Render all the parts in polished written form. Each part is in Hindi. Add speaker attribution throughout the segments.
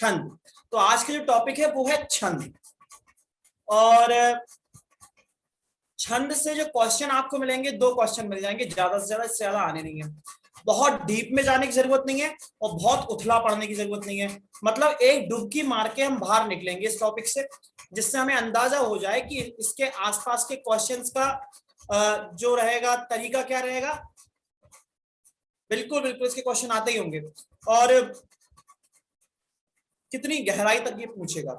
Speaker 1: छंद। तो आज के जो टॉपिक है वो है छंद। और छंद से जो क्वेश्चन आपको मिलेंगे, 2 क्वेश्चन मिल जाएंगे, ज्यादा से ज्यादा, इससे ज्यादा आने नहीं है। बहुत डीप में जाने की जरूरत नहीं है और बहुत उथला पड़ने की जरूरत नहीं है। मतलब एक डुबकी मार के हम बाहर निकलेंगे इस टॉपिक से, जिससे हमें अंदाजा हो जाए कि इसके आसपास के क्वेश्चंस का जो रहेगा तरीका क्या रहेगा। बिल्कुल बिल्कुल इसके क्वेश्चन आते ही होंगे और कितनी गहराई तक ये पूछेगा।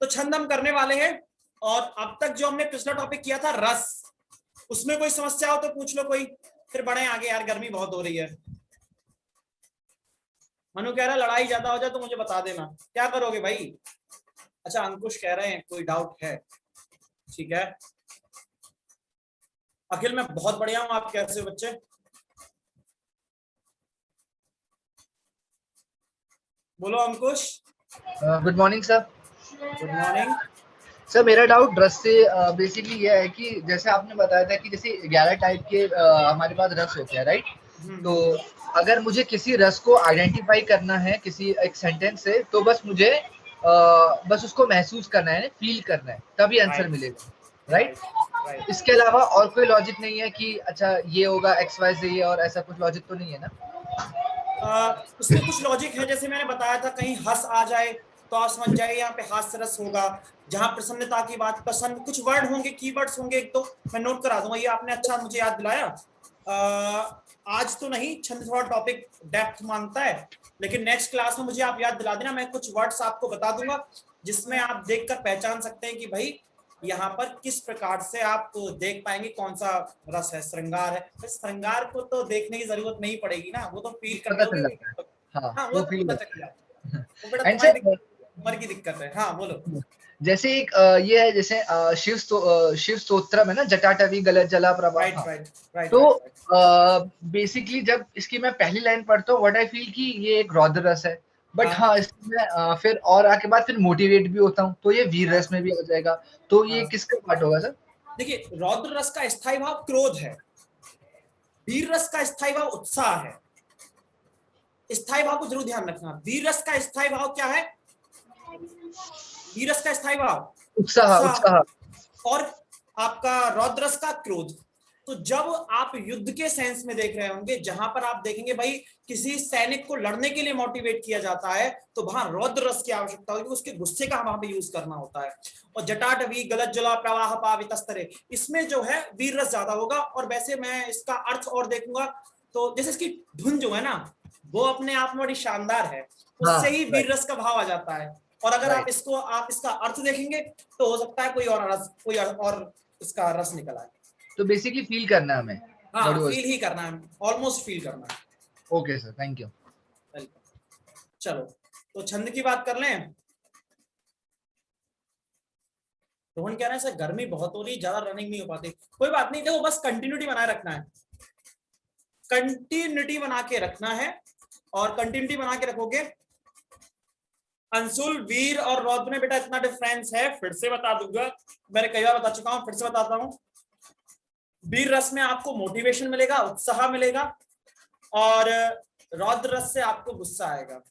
Speaker 1: तो छंद हम करने वाले हैं। और अब तक जो हमने पिछला टॉपिक किया था रस, उसमें कोई समस्या हो तो पूछ लो कोई, फिर बढ़े आगे। यार गर्मी बहुत हो रही है। मनु कह रहा है लड़ाई ज्यादा हो जाए तो मुझे बता देना, क्या करोगे भाई। अच्छा अंकुश कह रहे हैं कोई डाउट है, ठीक है। अखिल मैं बहुत बढ़िया हूं, आप कैसे हो बच्चे। बोलो Ankush.
Speaker 2: Good morning sir.
Speaker 1: Good morning
Speaker 2: sir मेरा डाउट रस से बेसिकली ये है कि जैसे आपने बताया था कि जैसे 11 टाइप के हमारे पास रस होते हैं, राइट। तो अगर मुझे किसी रस को आइडेंटिफाई करना है किसी एक सेंटेंस से, तो बस मुझे बस उसको महसूस करना है, फील करना है, तभी आंसर मिलेगा, राइट। इसके अलावा और कोई लॉजिक नहीं है कि अच्छा ये होगा एक्स वाई से ये, और ऐसा कुछ लॉजिक तो नहीं है ना।
Speaker 1: इसमें कुछ लॉजिक है, जैसे मैंने बताया था, कहीं हंस आ जाए तो आप समझ जाइए यहाँ पे हास्य रस होगा। जहां प्रसन्नता की बात, पसंद, कुछ वर्ड होंगे, कीवर्ड्स होंगे, एक तो मैं नोट करा दूंगा। ये आपने अच्छा मुझे याद दिलाया। आज तो नहीं, छंद थोड़ा टॉपिक डेप्थ मांगता है, लेकिन नेक्स्ट क्लास में मुझे आप याद दिला देना। मैं कुछ वर्ड्स आपको बता दूंगा जिसमें आप देखकर पहचान सकते हैं कि भाई यहाँ पर किस प्रकार से आप देख पाएंगे कौन सा रस है। श्रृंगार है, श्रृंगार को तो देखने की जरूरत नहीं पड़ेगी ना, वो तो फील कर लोगे। हाँ वो तो पता चल जाता है। वो बेटा तुम्हारी उम्र की दिक्कत है। हाँ बोलो।
Speaker 2: जैसे एक ये है, जैसे शिव स्तोत्रम है ना, जटाटवी गलत जला प्रभा।
Speaker 1: राइट।
Speaker 2: तो बेसिकली जब इसकी मैं पहली लाइन पढ़ता हूँ, व्हाट आई फील कि ये एक रौद्र रस है। बट हाँ इसमें फिर और आके बाद फिर मोटिवेट भी होता हूँ, तो ये वीर रस में भी आ जाएगा। तो ये किसका पार्ट होगा सर।
Speaker 1: देखिए रौद्र रस का स्थायी भाव क्रोध है, वीर रस का स्थायी भाव उत्साह है। स्थायी भाव को जरूर ध्यान रखना। वीर रस का स्थायी भाव क्या है। वीर रस का स्थायी भाव
Speaker 2: उत्साह।
Speaker 1: और आपका रौद्र रस का क्रोध। तो जब आप युद्ध के सेंस में देख रहे होंगे, जहां पर आप देखेंगे भाई किसी सैनिक को लड़ने के लिए मोटिवेट किया जाता है, तो वहां रौद्र रस की आवश्यकता होगी, उसके गुस्से का वहां पे यूज करना होता है। और जटाटवी गलत जला प्रवाह पावितस्तरे, इसमें जो है वीर रस ज्यादा होगा। और वैसे मैं इसका अर्थ और देखूंगा तो जैसे इसकी धुन जो है ना, वो अपने आप में बड़ी शानदार है, उससे ही वीर रस का भाव आ जाता है। और अगर आप इसका अर्थ देखेंगे तो हो सकता है कोई और इसका रस निकल आए।
Speaker 2: तो बेसिकली फील करना है हमें।
Speaker 1: हाँ फील ही करना है, ऑलमोस्ट फील करना है।
Speaker 2: Okay sir, thank you.
Speaker 1: चलो तो छंद की बात कर लें। रोहन कह रहे हैं सर गर्मी बहुत हो रही, ज्यादा रनिंग नहीं हो पाती। कोई बात नहीं, देखो बस कंटिन्यूटी बनाए रखना है, कंटिन्यूटी बना के रखना है। और कंटिन्यूटी बना के रखोगे। अंशुल, वीर और रौद्र में बेटा इतना डिफरेंस है, फिर से बता दूंगा, मैंने कई बार बता चुका हूं, फिर से बताता हूं। वीर रस में आपको मोटिवेशन मिलेगा, उत्साह मिलेगा, और रौद्र रस से आपको गुस्सा आएगा।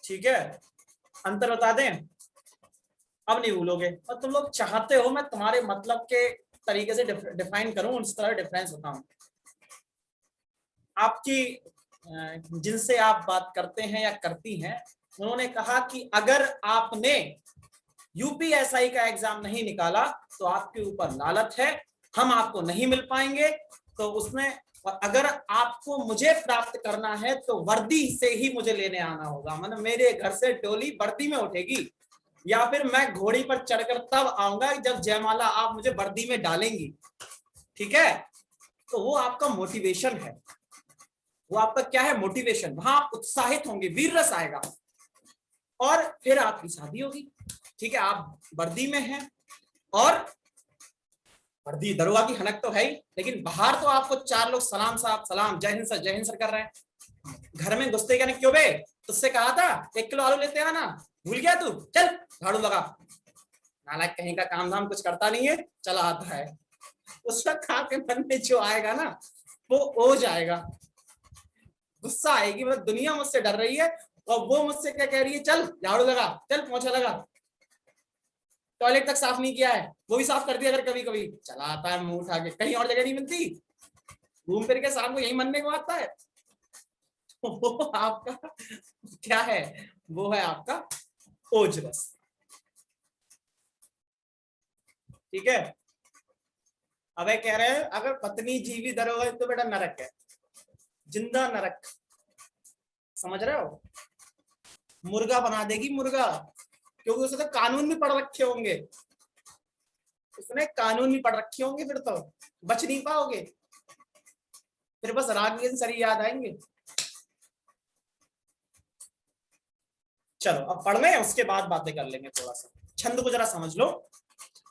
Speaker 1: ठीक है, अंतर बता दें, अब नहीं भूलोगे। और तुम लोग चाहते हो मैं तुम्हारे मतलब के तरीके से डिफाइन करूं, उस तरह डिफरेंस बताऊं। आपकी जिनसे आप बात करते हैं या करती हैं, उन्होंने कहा कि अगर आपने यूपीएसआई का एग्जाम नहीं निकाला तो आपके ऊपर लालच है, हम आपको नहीं मिल पाएंगे। तो उसमें अगर आपको मुझे प्राप्त करना है तो वर्दी से ही मुझे लेने आना होगा, मतलब मेरे घर से टोली वर्दी में उठेगी, या फिर मैं घोड़ी पर चढ़कर तब आऊंगा जब जयमाला आप मुझे वर्दी में डालेंगी। ठीक है, तो वो आपका मोटिवेशन है, वो आपका क्या है, मोटिवेशन। वहां आप उत्साहित होंगे, वीर रस आएगा, और फिर आपकी शादी होगी। ठीक है, आप वर्दी में हैं और वर्दी दरोगा की हनक तो है ही, लेकिन बाहर तो आपको 4 लोग सलाम साहब सलाम, जय हिंद सर कर रहे हैं। घर में घुसते कहने क्यों बे, तुझसे कहा था 1 किलो आलू लेते आना, भूल गया तू, चल झाड़ू लगा। नालायक कहीं का काम धाम कुछ करता नहीं है, चला आता है। उस वक्त आपके मन में जो आएगा ना, वो हो जाएगा, गुस्सा आएगी, मतलब दुनिया मुझसे डर रही है, और वो मुझसे क्या कह रही है, चल झाड़ू लगा, चल पोछा लगा, टॉयलेट तक साफ नहीं किया है, वो भी साफ कर दिया अगर कभी कभी, चला आता है मुंह उठा के, कहीं और जगह नहीं मिलती, घूम फिर के शाम को यही मनने को आता है। वो आपका क्या है, वो है आपका ओजरस। ठीक है, अब कह रहे हैं अगर पत्नी जीवी दरोगा तो बेटा नरक है, जिंदा नरक, समझ रहे हो, मुर्गा बना देगी मुर्गा, क्योंकि उसे तो कानून भी पढ़ रखे होंगे, उसने कानून भी पढ़ रखे होंगे, फिर तो बच नहीं पाओगे, फिर बस रागविंद सर याद आएंगे। चलो अब पढ़ लें, उसके बाद बातें कर लेंगे, थोड़ा सा छंद को जरा समझ लो।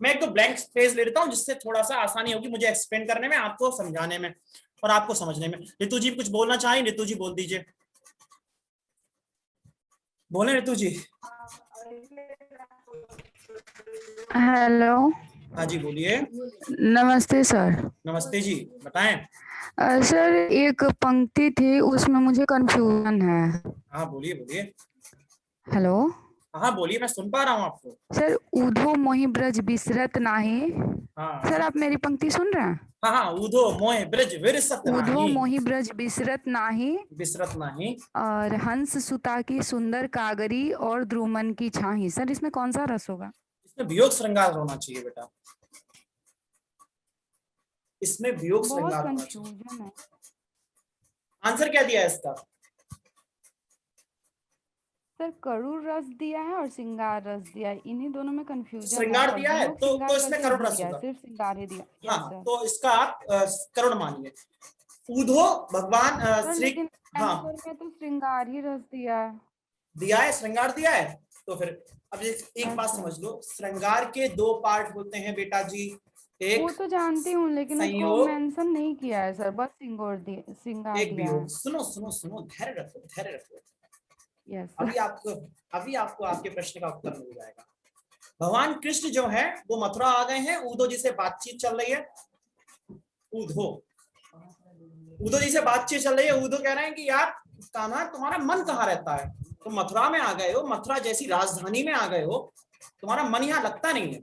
Speaker 1: मैं एक तो ब्लैंक स्पेस ले लेता हूं जिससे थोड़ा सा आसानी होगी मुझे एक्सप्लेन करने में, आपको समझाने में और आपको समझने में। ऋतु जी कुछ बोलना चाहें, ऋतु जी बोल दीजिए, बोले ऋतु जी।
Speaker 3: हेलो।
Speaker 1: हाँ जी बोलिए।
Speaker 3: नमस्ते सर।
Speaker 1: नमस्ते जी, बताएं।
Speaker 3: सर एक पंक्ति थी उसमें मुझे कंफ्यूजन है।
Speaker 1: हाँ बोलिए बोलिए।
Speaker 3: हेलो।
Speaker 1: हाँ बोलिए, मैं सुन पा रहा हूँ आपको।
Speaker 3: सर ऊधो मोहि ब्रज बिसरत नाही।
Speaker 1: हाँ
Speaker 3: सर आप मेरी पंक्ति सुन रहे हैं?
Speaker 1: हाँ हाँ, ऊधो मोह ब्रज विरसत
Speaker 3: ऊधो
Speaker 1: नाही,
Speaker 3: मोहि ब्रज बिसरत नाही,
Speaker 1: बिसरत नाही,
Speaker 3: और हंस सुता की सुंदर कागरी और द्रुमन की छाही। सर इसमें कौन सा रस होगा?
Speaker 1: इसमें वियोग श्रृंगार होना चाहिए बेटा, इसमें वियोग
Speaker 3: बहुत
Speaker 1: श्रृंगार होना चाहिए।
Speaker 3: कंफ्यूजन है।
Speaker 1: आंसर क्या दिया है इसका?
Speaker 3: सर करुण रस दिया है और श्रृंगार रस दिया है, इन्हीं दोनों में कंफ्यूजन है।
Speaker 1: श्रृंगार
Speaker 3: और
Speaker 1: दिया है
Speaker 3: वियोग
Speaker 1: तो
Speaker 3: श्रृंगार
Speaker 1: इसमें
Speaker 3: कैसे
Speaker 1: करुण
Speaker 3: नहीं
Speaker 1: रस
Speaker 3: दिया है,
Speaker 1: होगा।
Speaker 3: सिर्फ श्रृंगार ही दिया।
Speaker 1: हाँ
Speaker 3: यस सर।
Speaker 1: तो इसका आप करुण मानिए। ऊधो भगवान
Speaker 3: सर
Speaker 1: श्री,
Speaker 3: लेकिन
Speaker 1: हाँ
Speaker 3: आंसर में तो श्रृंगार ही रस दिया है।
Speaker 1: दिया है, श्रृंगार दिया है, तो फिर अब एक बात समझ लो, श्रृंगार के दो पार्ट होते हैं बेटा जी, एक
Speaker 3: वो तो जानती हूँ लेकिन उसको
Speaker 1: संयोग,
Speaker 3: मेंशन नहीं किया है सर, बस श्रृंगार
Speaker 1: एक
Speaker 3: दिया
Speaker 1: वियोग।
Speaker 3: है।
Speaker 1: सुनो सुनो सुनो, धैर्य रखो धैर्य रखो,
Speaker 3: यस
Speaker 1: अभी
Speaker 3: सर।
Speaker 1: आपको आपके प्रश्न का उत्तर मिल जाएगा। भगवान कृष्ण जो है वो मथुरा आ गए हैं, उद्धव जी से बातचीत चल रही है, उद्धव जी से बातचीत चल रही है, उद्धव कह रहे हैं कि यार कान्हा तुम्हारा मन कहाँ रहता है, तुम मथुरा में आ गए हो, मथुरा जैसी राजधानी में आ गए हो, तुम्हारा मन यहाँ लगता नहीं है।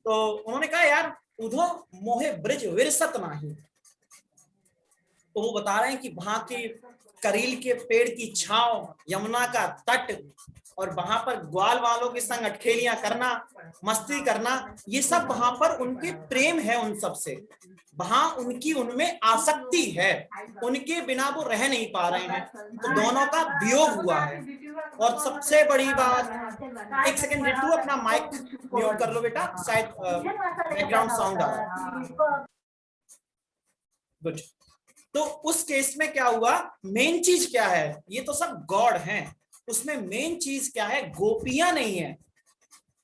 Speaker 1: तो उन्होंने कहा यार उद्धव मोहे ब्रिज विरसत नाही, तो वो बता रहे हैं कि वहां के करील के पेड़ की छांव, यमुना का तट, और वहां पर ग्वाल वालों के संग अटखेलियां करना, मस्ती करना, ये सब वहां पर उनके प्रेम है उन सब से, वहां उनकी उनमें आसक्ति है, उनके बिना वो रह नहीं पा रहे हैं, तो दोनों का वियोग हुआ है। और सबसे बड़ी बात, एक सेकंड रितु अपना माइक म्यूट कर लो बेटा, शायद बैकग्राउंड साउंड आ रहा है। गुड। तो उस केस में क्या हुआ, मेन चीज क्या है, ये तो सब गॉड हैं, उसमें मेन चीज क्या है, गोपियां नहीं है,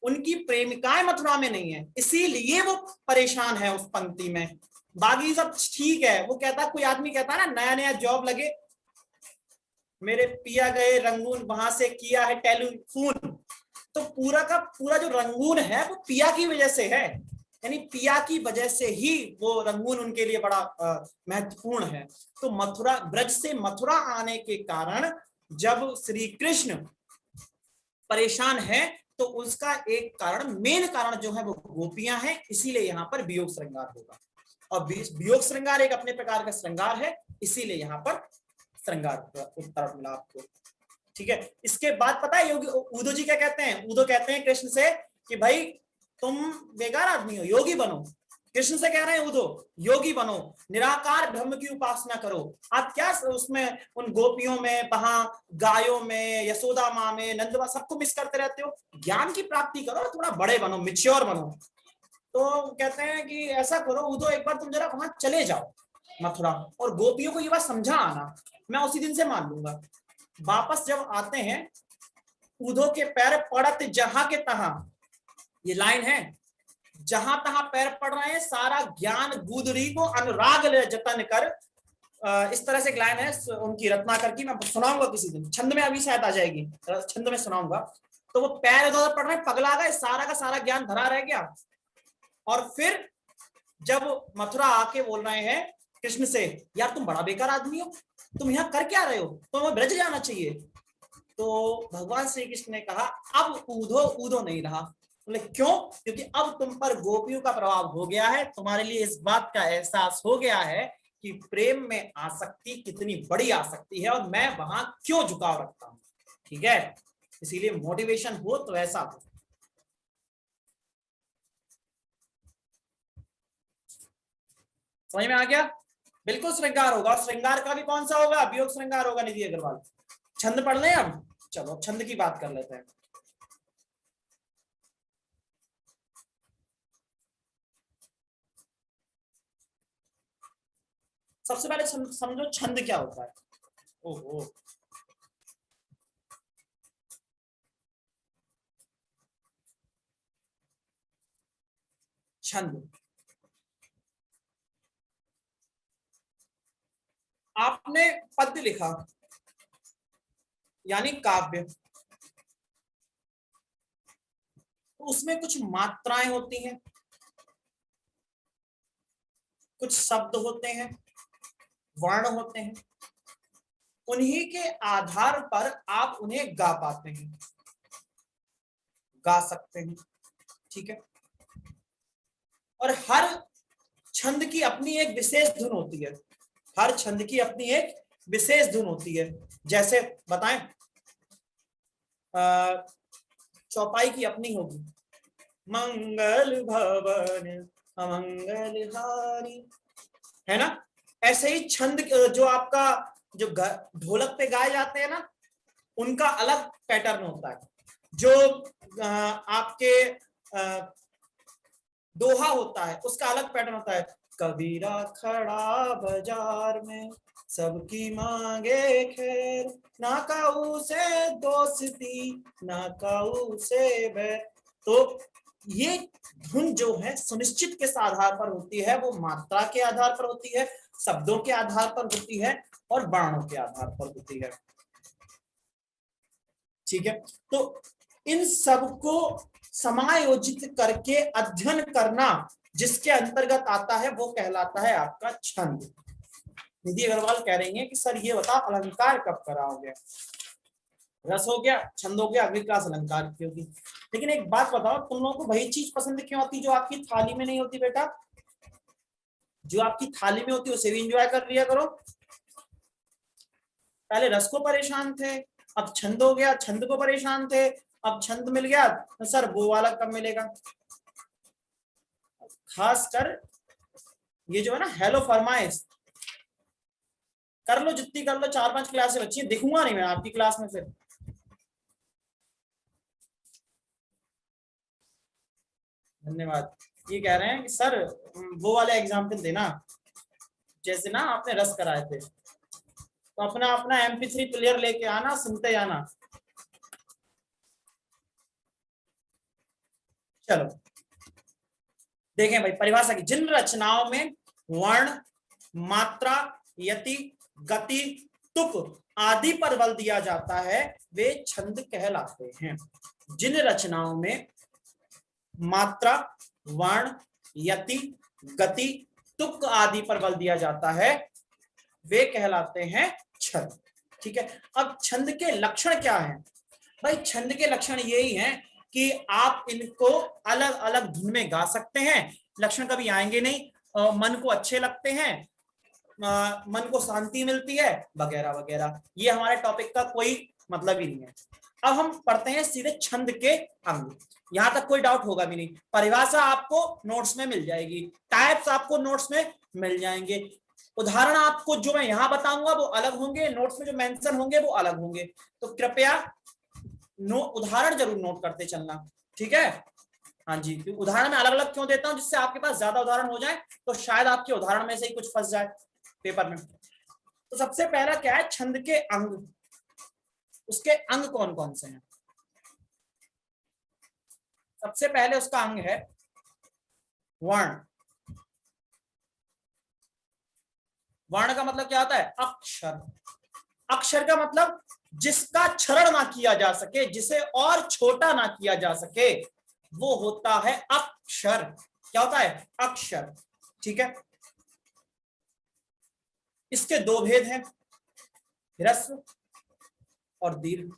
Speaker 1: उनकी प्रेमिकाएं मथुरा में नहीं है, इसीलिए वो परेशान है उस पंक्ति में। बाकी सब ठीक है, वो कहता, कोई आदमी कहता है ना नया नया जॉब लगे, मेरे पिया गए रंगून, वहां से किया है टेलीफोन, तो पूरा का पूरा जो रंगून है वो पिया की वजह से है, यानी पिया की वजह से ही वो रंगून उनके लिए बड़ा महत्वपूर्ण है। तो मथुरा, ब्रज से मथुरा आने के कारण जब श्री कृष्ण परेशान है, तो उसका एक कारण, मेन कारण जो है वो गोपियां हैं, इसीलिए यहाँ पर वियोग श्रृंगार होगा। और वियोग श्रृंगार एक अपने प्रकार का श्रृंगार है, इसीलिए यहाँ पर श्रृंगार उत्तर मिला आपको। ठीक है, इसके बाद पता है उद्धव जी क्या कहते हैं, उद्धव कहते हैं कृष्ण से कि भाई तुम बेकार आदमी हो, योगी बनो। कृष्ण से कह रहे हैं उद्धव, योगी बनो, निराकार ब्रह्म की उपासना करो। आप क्या उसमें उन गोपियों में, वहां गायों में, यशोदा माँ में, नंदवा, सबको मिस करते रहते हो, ज्ञान की प्राप्ति करो, थोड़ा बड़े बनो, मिच्योर बनो। तो कहते हैं कि ऐसा करो उद्धव, एक बार तुम जरा वहां चले जाओ मथुरा, और गोपियों को ये बात समझा आना, मैं उसी दिन से मान लूंगा। वापस जब आते हैं, उद्धव के पैर पड़त जहां के तहां, ये लाइन है, जहां तहां पैर पड़ रहे हैं, सारा ज्ञान गुदरी को अनुराग ले जतन कर, इस तरह से एक लाइन है उनकी रत्नाकर की, मैं सुनाऊंगा किसी दिन, छंद में अभी शायद आ जाएगी, छंद में सुनाऊंगा। तो वो पैर इधर पड़ रहे हैं, पगला गए, सारा का सारा ज्ञान धरा रह गया। और फिर जब मथुरा आके बोल रहे हैं कृष्ण से, यार तुम बड़ा बेकार आदमी हो, तुम यहाँ कर क्या रहे हो, तुम्हें ब्रज जाना चाहिए। तो भगवान श्री कृष्ण ने कहा अब ऊधो ऊधो नहीं रहा। बोले क्यों? क्योंकि अब तुम पर गोपियों का प्रभाव हो गया है, तुम्हारे लिए इस बात का एहसास हो गया है कि प्रेम में आसक्ति कितनी बड़ी आसक्ति है और मैं वहां क्यों झुकाव रखता हूं। ठीक है, इसीलिए मोटिवेशन हो तो ऐसा हो। समझ में आ गया? बिल्कुल श्रृंगार होगा। श्रृंगार का भी कौन सा होगा? अभियोग श्रृंगार होगा निधि अग्रवाल। छंद पढ़ लें अब? चलो छंद की बात कर लेते हैं। सबसे पहले समझो छंद क्या होता है। ओहो, छंद आपने पद्य लिखा यानी काव्य, तो उसमें कुछ मात्राएं होती हैं, कुछ शब्द होते हैं, वर्ण होते हैं, उन्हीं के आधार पर आप उन्हें गा पाते हैं, गा सकते हैं। ठीक है, और हर छंद की अपनी एक विशेष धुन होती है, हर छंद की अपनी एक विशेष धुन होती है। जैसे बताएं, चौपाई की अपनी होगी, मंगल भवन अमंगल हारी, है ना। ऐसे ही छंद जो आपका जो ढोलक पे गाए जाते हैं ना, उनका अलग पैटर्न होता है। जो आपके दोहा होता है उसका अलग पैटर्न होता है। कबीरा खड़ा बाजार में सबकी मांगे खैर, ना काऊ से दोस्ती ना काऊ से बैर। तो ये धुन जो है सुनिश्चित किस आधार पर होती है? वो मात्रा के आधार पर होती है, शब्दों के आधार पर होती है और वर्णों के आधार पर होती है। ठीक है, तो इन सब को समायोजित करके अध्ययन करना जिसके अंतर्गत आता है वो कहलाता है आपका छंद। निधि अग्रवाल कह रही हैं कि सर ये बता अलंकार कब कराओगे? रस हो गया, छंद हो गया, अगली क्लास अलंकार की होगी। लेकिन एक बात बताओ, तुम लोगों को वही चीज पसंद क्यों आती जो आपकी थाली में नहीं होती? बेटा जो आपकी थाली में होती है उसे भी एंजॉय कर लिया करो। पहले रस को परेशान थे, अब छंद हो गया, छंद को परेशान थे, अब छंद मिल गया तो सर वो वाला कब मिलेगा? खासकर ये जो है ना हेलो फरमाइश कर लो, जितनी कर लो, 4-5 क्लासें बच्ची, दिखूंगा नहीं मैं आपकी क्लास में फिर। धन्यवाद। ये कह रहे हैं कि सर वो वाले एग्जाम्पल देना जैसे ना आपने रस कराए थे, तो अपना अपना MP3 प्लेयर लेके आना, सुनते जाना। चलो देखें भाई परिभाषा की, जिन रचनाओं में वर्ण, मात्रा, यति, गति, तुक आदि पर बल दिया जाता है वे छंद कहलाते हैं। जिन रचनाओं में मात्रा, वर्ण, यति, गति, तुक आदि पर बल दिया जाता है वे कहलाते हैं छंद। ठीक है, अब छंद के लक्षण क्या हैं? भाई छंद के लक्षण यही हैं कि आप इनको अलग अलग धुन में गा सकते हैं, लक्षण कभी आएंगे नहीं, मन को अच्छे लगते हैं, मन को शांति मिलती है, वगैरह वगैरह। ये हमारे टॉपिक का कोई मतलब ही नहीं है। अब हम पढ़ते हैं सीधे छंद के अंग। यहां तक कोई डाउट होगा भी नहीं। परिभाषा आपको नोट्स में मिल जाएगी, टाइप्स आपको नोट्स में मिल जाएंगे, उदाहरण आपको जो मैं यहां बताऊंगा वो अलग होंगे, नोट्स में जो मेंशन होंगे वो अलग होंगे। तो कृपया उदाहरण जरूर नोट करते चलना। ठीक है, हाँ जी, उदाहरण में अलग अलग क्यों देता हूं? जिससे आपके पास ज्यादा उदाहरण हो जाए तो शायद आपके उदाहरण में से ही कुछ फंस जाए पेपर में। तो सबसे पहला क्या है? छंद के अंग। उसके अंग कौन कौन से हैं? सबसे पहले उसका अंग है वर्ण। वर्ण का मतलब क्या होता है? अक्षर। अक्षर का मतलब जिसका क्षरण ना किया जा सके, जिसे और छोटा ना किया जा सके, वो होता है अक्षर। क्या होता है? अक्षर। ठीक है, इसके दो भेद हैं, ह्रस्व और दीर्घ।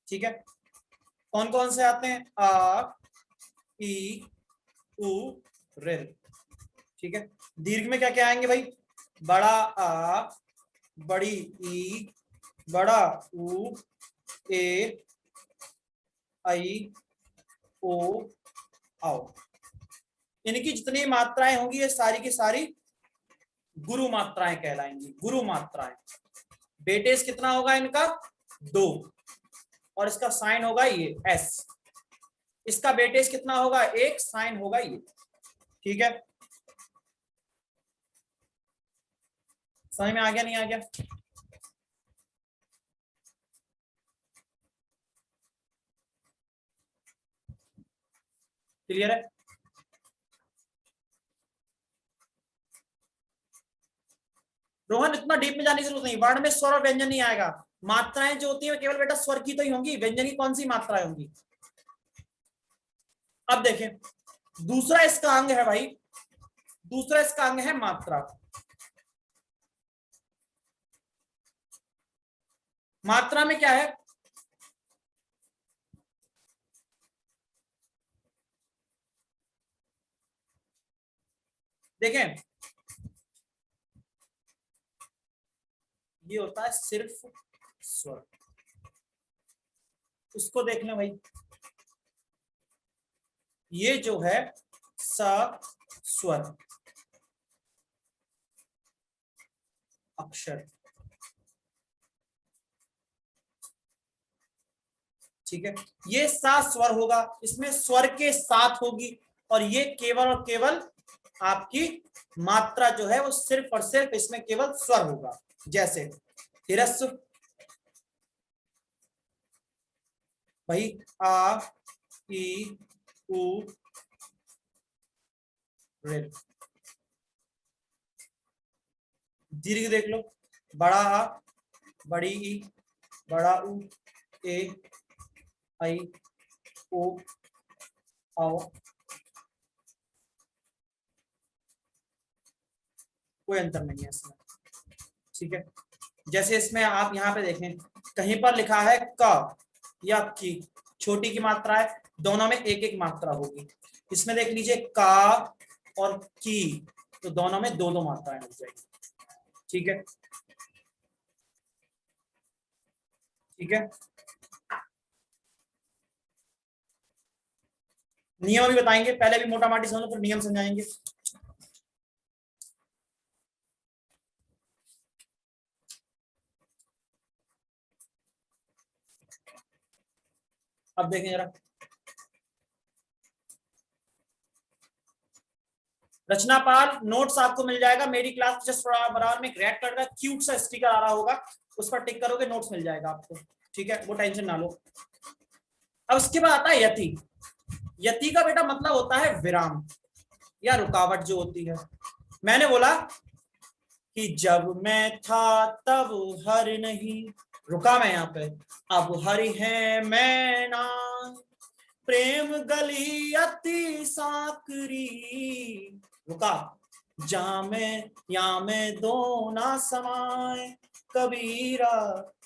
Speaker 1: ठीक है, कौन कौन से आते हैं? आ, ई, उ, ऋ। ठीक है, दीर्घ में क्या क्या आएंगे भाई? बड़ा आ, बड़ी ई, बड़ा उ, ए, आई, ओ, आओ। इनकी जितनी मात्राएं होंगी ये सारी की सारी गुरु मात्राएं कहलाएंगी, गुरु मात्राएं। बेटेज कितना होगा इनका? 2, और इसका साइन होगा ये एस। इसका बेटेज कितना होगा? 1, साइन होगा ये। ठीक है, समझ में आ गया नहीं आ गया? क्लियर है? रोहन इतना डीप में जाने की जरूरत नहीं, वर्ण में स्वर और व्यंजन नहीं आएगा। मात्राएं जो होती है केवल बेटा स्वर की तो ही होंगी, व्यंजन की कौन सी मात्राएं होंगी? अब देखें, दूसरा इसका अंग है भाई, दूसरा इसका अंग है मात्रा। मात्रा में क्या है? देखें, ये होता है सिर्फ स्वर। उसको देख लें भाई, ये जो है स स्वर अक्षर। ठीक है, ये सा स्वर होगा, इसमें स्वर के साथ होगी, और ये केवल और केवल आपकी मात्रा जो है वो सिर्फ और सिर्फ इसमें केवल स्वर होगा। जैसे हिरस्व भाई, आ, ई, उ, ऋ। दीर्घ देख लो, बड़ा आ, बड़ी ई, बड़ा उ, ए, आई, ओ, आओ। कोई अंतर नहीं है इसमें। ठीक है, जैसे इसमें आप यहाँ पे देखें, कहीं पर लिखा है क या की, छोटी की मात्रा है, दोनों में एक एक मात्रा होगी। इसमें देख लीजिए का और की, तो दोनों में दो दो मात्राएं हो जाएगी। ठीक है, ठीक है, नियम भी बताएंगे, पहले भी मोटा माटी समझो फिर नियम समझाएंगे। अब देखें जरा, रचनापाल नोट्स आपको मिल जाएगा मेरी क्लास के जस्ट बराबर में, एक रेड कलर का क्यूट सा स्टिकर आ रहा होगा, उस पर टिक करोगे नोट्स मिल जाएगा आपको। ठीक है, वो टेंशन ना लो। अब उसके बाद आता है यति। यति का बेटा मतलब होता है विराम या रुकावट जो होती है। मैंने बोला कि जब मैं था तब हर नहीं, रुका मैं यहाँ पे, अब हरि है मैं ना, प्रेम गली अति साकरी, रुका, जहां में या में दो ना समाए, कबीरा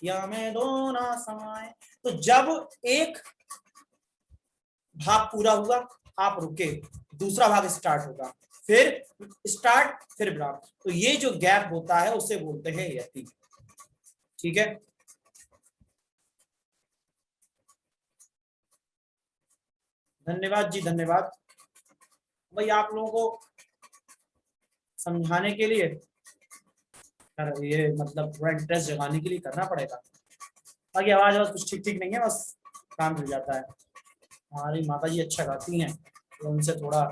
Speaker 1: या में दो ना समाए। तो जब एक भाग पूरा हुआ आप रुके, दूसरा भाग स्टार्ट होगा, फिर स्टार्ट, फिर विराम। तो ये जो गैप होता है उसे बोलते हैं यति। ठीक है, धन्यवाद जी, धन्यवाद भाई आप लोगों को समझाने के लिए, ये मतलब थोड़ा इंटरेस्ट जगाने के लिए करना पड़ेगा। बाकी आवाज कुछ ठीक ठीक नहीं है, बस काम मिल जाता है। हमारी माता जी अच्छा गाती हैं तो उनसे थोड़ा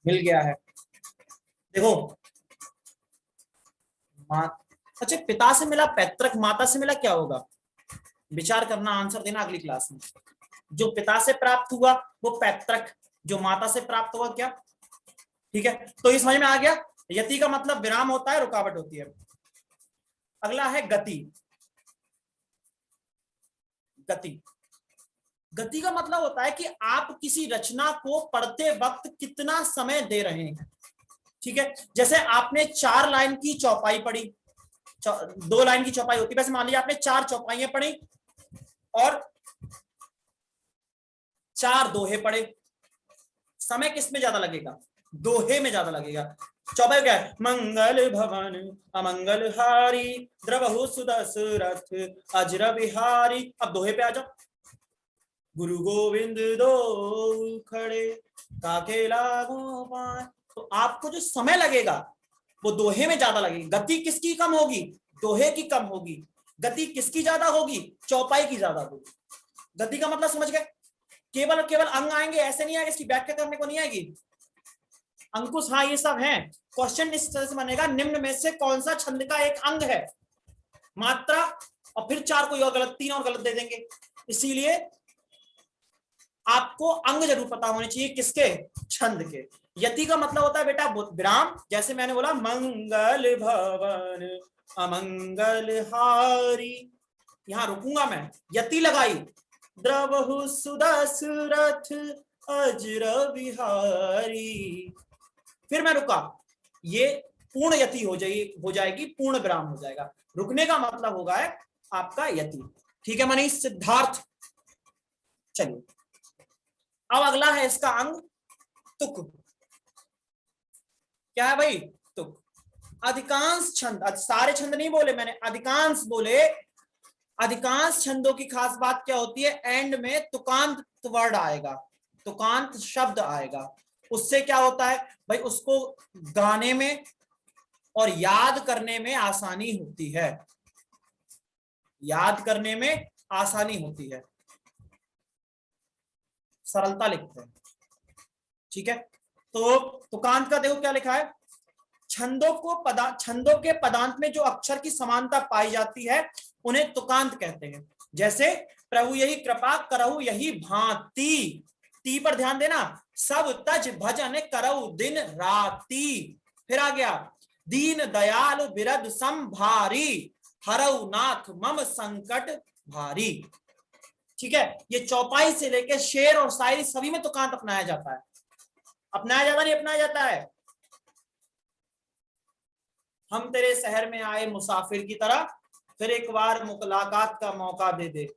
Speaker 1: मिल गया है। देखो, अच्छा, पिता से मिला पैतृक, माता से मिला क्या होगा? विचार करना, आंसर देना अगली क्लास में। जो पिता से प्राप्त हुआ वो पैतृक, जो माता से प्राप्त हुआ क्या? ठीक है, तो ये समझ में आ गया। यति का मतलब विराम होता है, रुकावट होती है। अगला है गति। गति, गति का मतलब होता है कि आप किसी रचना को पढ़ते वक्त कितना समय दे रहे हैं। ठीक है, जैसे आपने 4 लाइन की चौपाई पढ़ी, 2 लाइन की चौपाई होती है, वैसे मान लीजिए आपने 4 चौपाइयां पढ़ी और 4 दोहे पढ़े, समय किस में ज्यादा लगेगा? दोहे में ज्यादा लगेगा। चौपाई क्या है? मंगल भवन अमंगल हारी द्रवहु सुदशरथ अजर बिहारी। अब दोहे पे आ जाओ। गुरु गोविंद दो खड़े काके लागो पाए। तो आपको जो समय लगेगा वो दोहे में ज्यादा लगेगी। गति किसकी कम होगी? दोहे की कम होगी। गति किसकी ज्यादा होगी? चौपाई की ज्यादा होगी। गति का मतलब समझ गए? केवल केवल अंग आएंगे ऐसे नहीं आएगा, इसकी व्याख्या करने को नहीं आएगी। अंकुश हाँ ये सब है। क्वेश्चन इस तरह से बनेगा, निम्न में से कौन सा छंद का एक अंग है? मात्रा और फिर 4 कोई और गलत, 3 और गलत दे देंगे। इसीलिए आपको अंग जरूर पता होने चाहिए, किसके? छंद के। यति का मतलब होता है बेटा विराम। जैसे मैंने बोला मंगल भवन अमंगल हारी, यहां रुकूंगा मैं, यति लगाई, द्रवहु सुदशरथ अजर बिहारी, फिर मैं रुका, ये पूर्ण यति हो जाएगी, पूर्ण विराम हो जाएगा। रुकने का मतलब होगा है आपका यति। ठीक है मनीष? सिद्धार्थ। चलिए अब अगला है इसका अंग तुक। क्या है भाई? तुक। अधिकांश छंद, सारे छंद नहीं बोले मैंने, अधिकांश बोले। अधिकांश छंदों की खास बात क्या होती है? एंड में तुकांत वर्ड आएगा, तुकांत शब्द आएगा। उससे क्या होता है भाई? उसको गाने में और याद करने में आसानी होती है, याद करने में आसानी होती है, सरलता लिखते हैं। ठीक है? तो तुकांत का देखो क्या लिखा है, छंदों के पदांत में जो अक्षर की समानता पाई जाती है उन्हें तुकांत कहते हैं। जैसे प्रभु यही कृपा करहु यही भांति, ती पर ध्यान देना, सब तज भजन करहु दिन राती। फिर आ गया दीन दयाल बिरद संभारी, हरऊ नाथ मम संकट भारी। ठीक है? ये चौपाई से लेकर शेर और शायरी सभी में तुकांत अपनाया जाता है। अपनाया जाता नहीं अपनाया जाता है? हम तेरे शहर में आए मुसाफिर की तरह, फिर एक बार मुलाकात का मौका दे दे,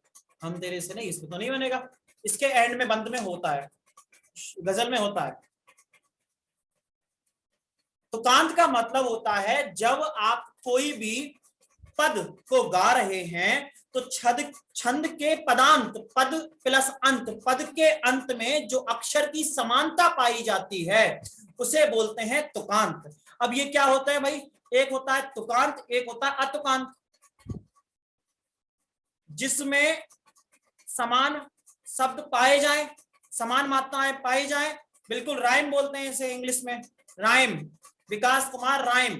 Speaker 1: हम तेरे से नहीं, इसमें तो नहीं बनेगा। इसके एंड में बंद में होता है, गजल में होता है। तुकांत का मतलब होता है जब आप कोई भी पद को गा रहे हैं तो छंद के पदांत, पद प्लस अंत, पद के अंत में जो अक्षर की समानता पाई जाती है उसे बोलते हैं तुकांत। अब ये क्या होता है भाई? एक होता है तुकांत, एक होता है अतुकांत, जिसमें समान शब्द पाए जाएं, समान मात्राएं पाई जाएं। बिल्कुल राइम बोलते हैं इसे इंग्लिश में, राइम। विकास कुमार राइम।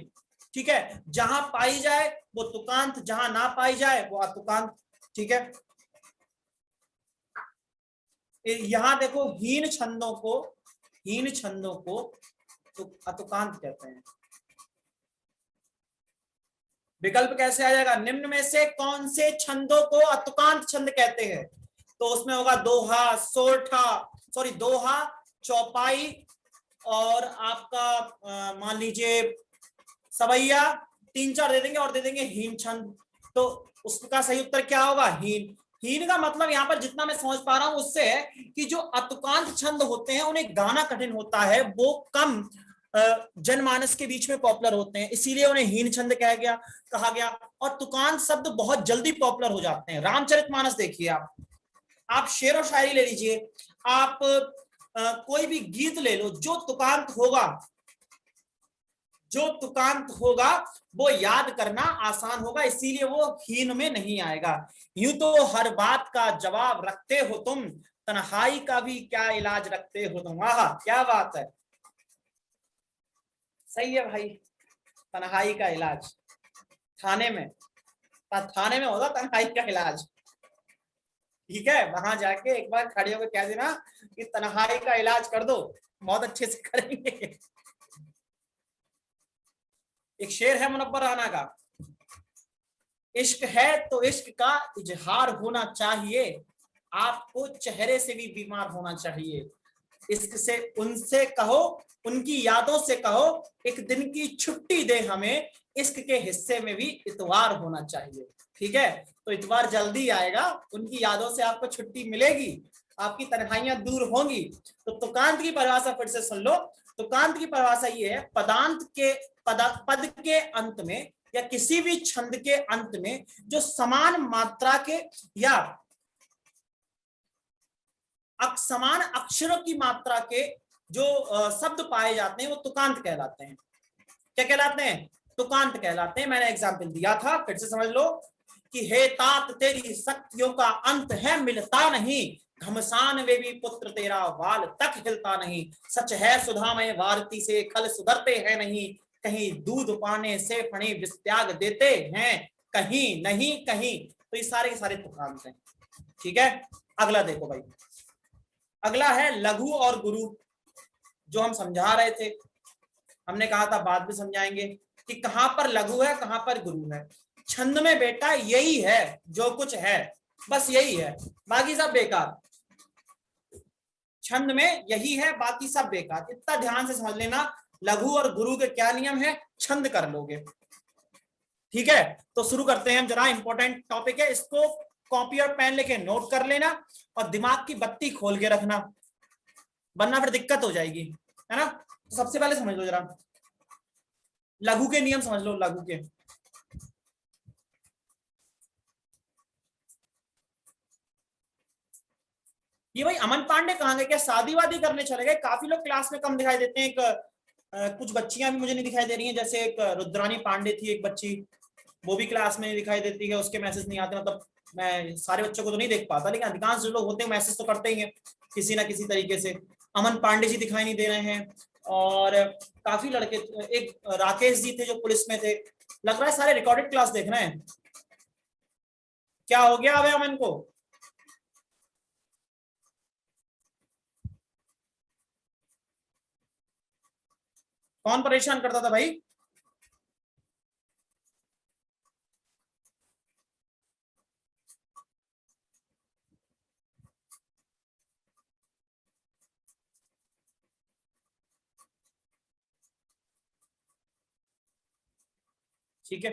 Speaker 1: ठीक है? जहां पाई जाए वो तुकांत, जहां ना पाई जाए वो अतुकांत। ठीक है? यहां देखो हीन छंदों को तो अतुकांत कहते हैं। विकल्प कैसे आ जाएगा? निम्न में से कौन से छंदों को अतुकांत छंद कहते हैं? तो उसमें होगा दोहा, दोहा, चौपाई और आपका मान लीजिए सवैया, 3-4 दे देंगे और दे देंगे हीन छंद। तो उसका सही उत्तर क्या होगा? हीन। हीन का मतलब यहां पर जितना मैं समझ पा रहा हूं उससे है कि जो अतुकांत छंद होते हैं उन्हें गाना कठिन होता है, वो कम जनमानस के बीच में पॉपुलर होते हैं, इसीलिए उन्हें हीन छंद कहा गया। और तुकांत शब्द बहुत जल्दी पॉपुलर हो जाते हैं। रामचरितमानस देखिए आप शेर और शायरी ले लीजिए, आप कोई भी गीत ले लो, जो तुकांत होगा वो याद करना आसान होगा, इसीलिए वो हीन में नहीं आएगा। यूं तो हर बात का जवाब रखते हो तुम, तन्हाई का भी क्या इलाज रखते हो तुम। आहा क्या बात है, सही है भाई। तन्हाई का इलाज थाने में होगा, तन्हाई का इलाज। ठीक है? वहां जाके एक बार खड़े होकर कह देना कि तन्हाई का इलाज कर दो, बहुत अच्छे से करेंगे। एक शेर है मुनव्वर राना का, इश्क है तो इश्क का इजहार होना चाहिए, आपको चेहरे से भी बीमार होना चाहिए। इश्क से उनसे कहो, उनकी यादों से कहो, एक दिन की छुट्टी दे हमें, इश्क के हिस्से में भी इतवार होना चाहिए। ठीक है? तो इतवार जल्दी आएगा, उनकी यादों से आपको छुट्टी मिलेगी आपकी तन्हाइयां दूर होंगी। तो तुकांत की परिभाषा फिर से सुन लो। तुकांत की परिभाषा ये है, पदांत के पद के अंत में या किसी भी छंद के अंत में जो समान मात्रा के या समान अक्षरों की मात्रा के जो शब्द पाए जाते हैं वो तुकांत कहलाते हैं। क्या कहलाते हैं? तुकांत कहलाते हैं। मैंने एग्जाम्पल दिया था, फिर से समझ लो कि हे तात तेरी शक्तियों का अंत है मिलता नहीं, घमसान वे भी पुत्र तेरा वाल तक हिलता नहीं, सच है सुधामय भारती से खल सुधरते हैं नहीं, कहीं दूध पाने से फणी विस्त्याग देते हैं कहीं नहीं कहीं। तो ये सारे के सारे तुकांत हैं। ठीक है, अगला देखो भाई, अगला है लघु और गुरु, जो हम समझा रहे थे। हमने कहा था बाद में समझाएंगे कि कहां पर लघु है कहां पर गुरु है। छंद में बेटा यही है जो कुछ है, बस यही है, बाकी सब बेकार। छंद में यही है, बाकी सब बेकार। इतना ध्यान से समझ लेना लघु और गुरु के क्या नियम है, छंद कर लोगे। ठीक है, तो शुरू करते हैं हम। जरा इंपॉर्टेंट टॉपिक है, इसको कॉपी और पेन लेके नोट कर लेना और दिमाग की बत्ती खोल के रखना, वरना फिर दिक्कत हो जाएगी, है ना। तो सबसे पहले समझ लो जरा लघु के नियम, समझ लो लघु के। ये भाई अमन पांडे कहाँ गए? क्या शादी वादी करने चले गए? काफी लोग क्लास में कम दिखाई देते हैं। कुछ बच्चियां भी मुझे नहीं दिखाई दे रही हैं, जैसे एक रुद्रानी पांडे थी एक बच्ची, वो भी क्लास में नहीं दिखाई देती है, उसके मैसेज नहीं आते। मतलब मैं सारे बच्चों को तो नहीं देख पाता, लेकिन अधिकांश जो लोग होते हैं मैसेज तो करते ही हैं किसी ना किसी तरीके से। अमन पांडे जी दिखाई नहीं दे रहे हैं, और काफी लड़के, एक राकेश जी थे जो पुलिस में थे, लग रहा है सारे रिकॉर्डेड क्लास देख रहे हैं। क्या हो गया अब अमन को? कौन परेशान करता था भाई? ठीक है,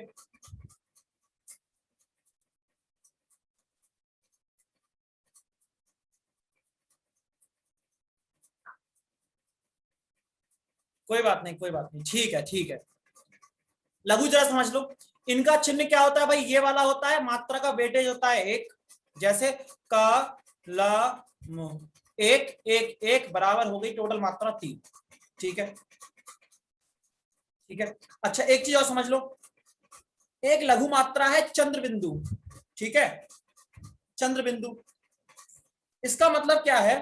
Speaker 1: कोई बात नहीं, कोई बात नहीं, ठीक है ठीक है। लघु जरा समझ लो, इनका चिन्ह क्या होता है भाई? ये वाला होता है, मात्रा का वेटेज होता है एक, जैसे क ल म, एक एक एक बराबर हो गई टोटल मात्रा 3। ठीक है ठीक है। अच्छा एक चीज और समझ लो, एक लघु मात्रा है चंद्र बिंदु। ठीक है, चंद्र बिंदु, इसका मतलब क्या है?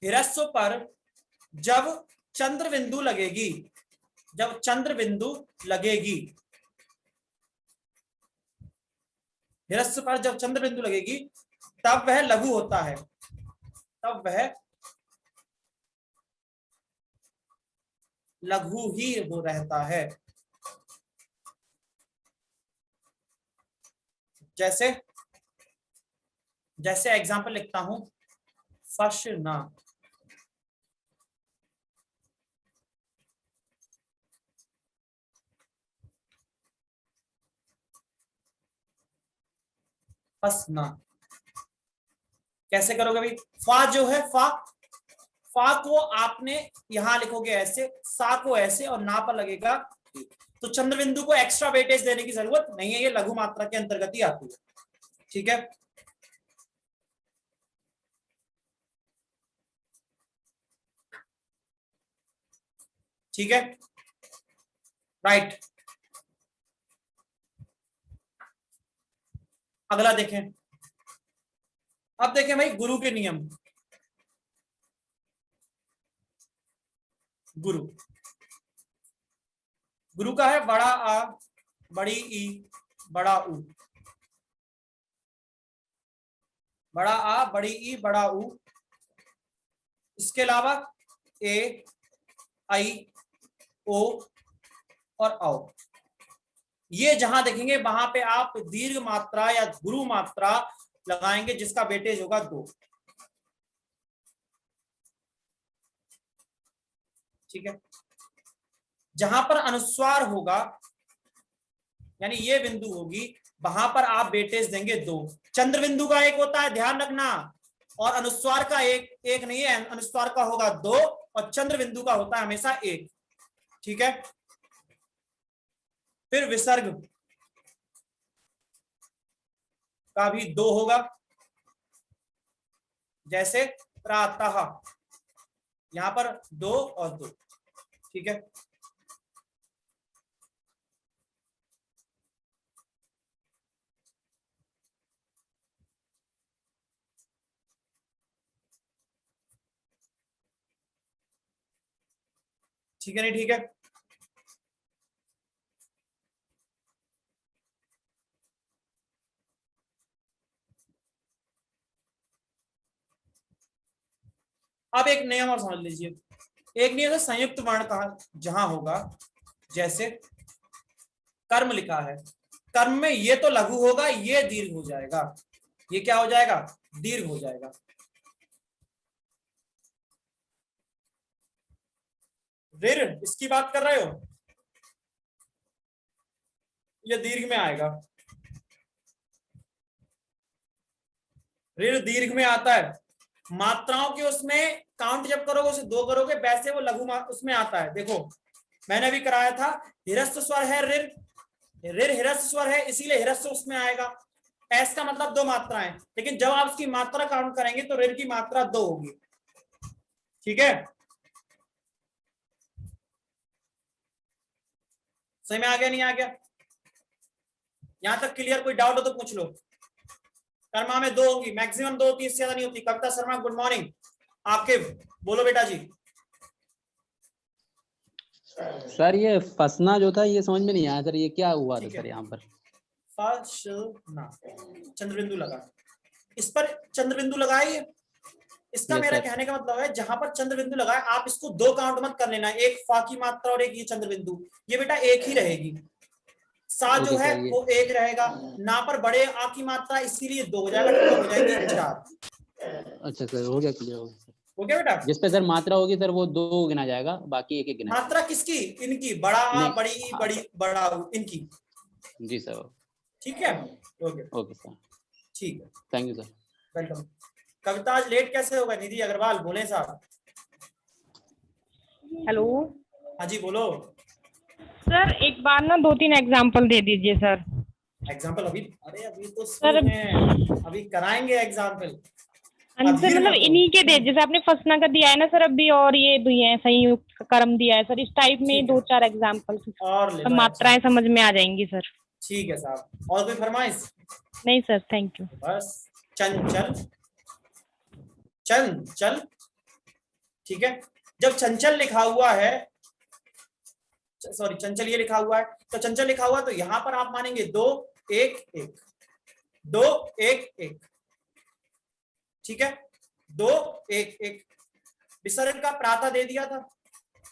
Speaker 1: ह्रस्व पर जब चंद्र बिंदु लगेगी, जब चंद्र बिंदु लगेगी, ह्रस्व पर जब चंद्र बिंदु लगेगी, तब वह लघु होता है, तब वह लघु ही वो रहता है। जैसे जैसे एग्जांपल लिखता हूं, फशना, फसना। कैसे करोगे भाई? फा जो है, फा फा को आपने यहां लिखोगे ऐसे, सा को ऐसे, और ना पर लगेगा। तो चंद्र बिंदु को एक्स्ट्रा वेटेज देने की जरूरत नहीं है, ये लघु मात्रा के अंतर्गत ही आती है। ठीक है, ठीक है, राइट। अगला देखें, अब देखें भाई गुरु के नियम। गुरु, गुरु का है बड़ा आ, बड़ी ई, बड़ा ऊ, बड़ा आ, बड़ी ई, बड़ा ऊ। इसके अलावा ए, आई, ओ और औ। ये जहां देखेंगे वहां पे आप दीर्घ मात्रा या गुरु मात्रा लगाएंगे, जिसका वेटेज होगा 2। ठीक है, जहां पर अनुस्वार होगा, यानी ये बिंदु होगी, वहां पर आप वेटेज देंगे 2। चंद्र बिंदु का एक होता है, ध्यान रखना, और अनुस्वार का एक नहीं है, अनुस्वार का होगा 2 और चंद्र बिंदु का होता है हमेशा 1। ठीक है, फिर विसर्ग का भी 2 होगा, जैसे प्रातः, यहां पर 2 और 2। ठीक है, ठीक है, नहीं ठीक है। अब एक नियम और समझ लीजिए, एक नियम है संयुक्त वर्ण का, जहां होगा, जैसे कर्म लिखा है, कर्म में ये तो लघु होगा, ये दीर्घ हो जाएगा, ये क्या हो जाएगा, दीर्घ हो जाएगा। ऋर इसकी बात कर रहे हो, ये दीर्घ में आएगा, ऋर दीर्घ में आता है। मात्राओं के उसमें काउंट जब करोगे उसे 2 करोगे, वैसे वो लघु उसमें आता है। देखो मैंने भी कराया था, हिरस्व स्वर है ऋर, ऋर हिरस्व स्वर है, इसीलिए हिरस्व उसमें आएगा। एस का मतलब 2 मात्राएं, लेकिन जब आप उसकी मात्रा काउंट करेंगे तो ऋर की मात्रा 2 होगी। ठीक है, सही में आ गया, नहीं आ गया? यहां तक क्लियर? कोई डाउट हो तो पूछ लो। कर्मा में 2 होंगी, मैक्सिमम 2 होती है, इससे ज्यादा नहीं होती। कविता शर्मा गुड मॉर्निंग, आपके बोलो बेटा जी।
Speaker 4: सर ये फसना जो था ये समझ में नहीं आया सर, ये क्या हुआ था सर यहाँ पर?
Speaker 1: फसना, चंद्रबिंदु लगा, इस पर चंद्रबिंदु लगाइए। इसका मेरा कहने का मतलब है जहां पर चंद्रबिंदु लगाए आप इसको 2 काउंट मत कर लेना, एक फा की मात्रा और एक ये चंद्रबिंदु, ये बेटा एक ही रहेगी। सा जो है वो 1 रहेगा, ना पर बड़े आ की मात्रा, इसीलिए 2 हो जाएगा, तो हो जाएगी 4।
Speaker 4: अच्छा सर, हो गया, क्लियर
Speaker 1: हो गया बेटा?
Speaker 4: जिस पे सर मात्रा होगी सर वो 2 गिना जाएगा, बाकी 1 गिना।
Speaker 1: मात्रा किसकी? इनकी, बड़ा आ, बड़ी ई, बड़ी बड़ा इनकी।
Speaker 4: जी सर,
Speaker 1: ठीक है,
Speaker 4: ओके सर,
Speaker 1: ठीक है,
Speaker 4: थैंक यू सर,
Speaker 1: वेलकम। कविता आज लेट कैसे होगा? निधि अग्रवाल बोले साहब।
Speaker 5: हेलो
Speaker 1: हाँ जी बोलो।
Speaker 5: सर, एक बार ना 2-3 एग्जांपल दे दीजिए सर।
Speaker 1: एग्जाम्पल अभी? अरे अभी तो
Speaker 5: सर
Speaker 1: अभी कराएंगे एग्जाम्पल।
Speaker 5: सर मतलब इन्हीं के दे, जैसे आपने फसना का दिया है ना सर अभी, और ये भी है संयुक्त कर्म दिया है सर, इस टाइप में 2-4 एग्जांपल
Speaker 1: और
Speaker 5: मात्राएं समझ में आ जाएंगी सर।
Speaker 1: ठीक है साहब, और कोई फरमाइश?
Speaker 5: नहीं सर, थैंक यू।
Speaker 1: बस चंचल, चंचल, ठीक है। जब चंचल लिखा हुआ है, सॉरी चंचल ये लिखा हुआ है, तो चंचल लिखा हुआ तो यहां पर आप मानेंगे 2 1 1, 2 1 1, ठीक है, 2 1 1। विसर्ग का प्रातः दे दिया था।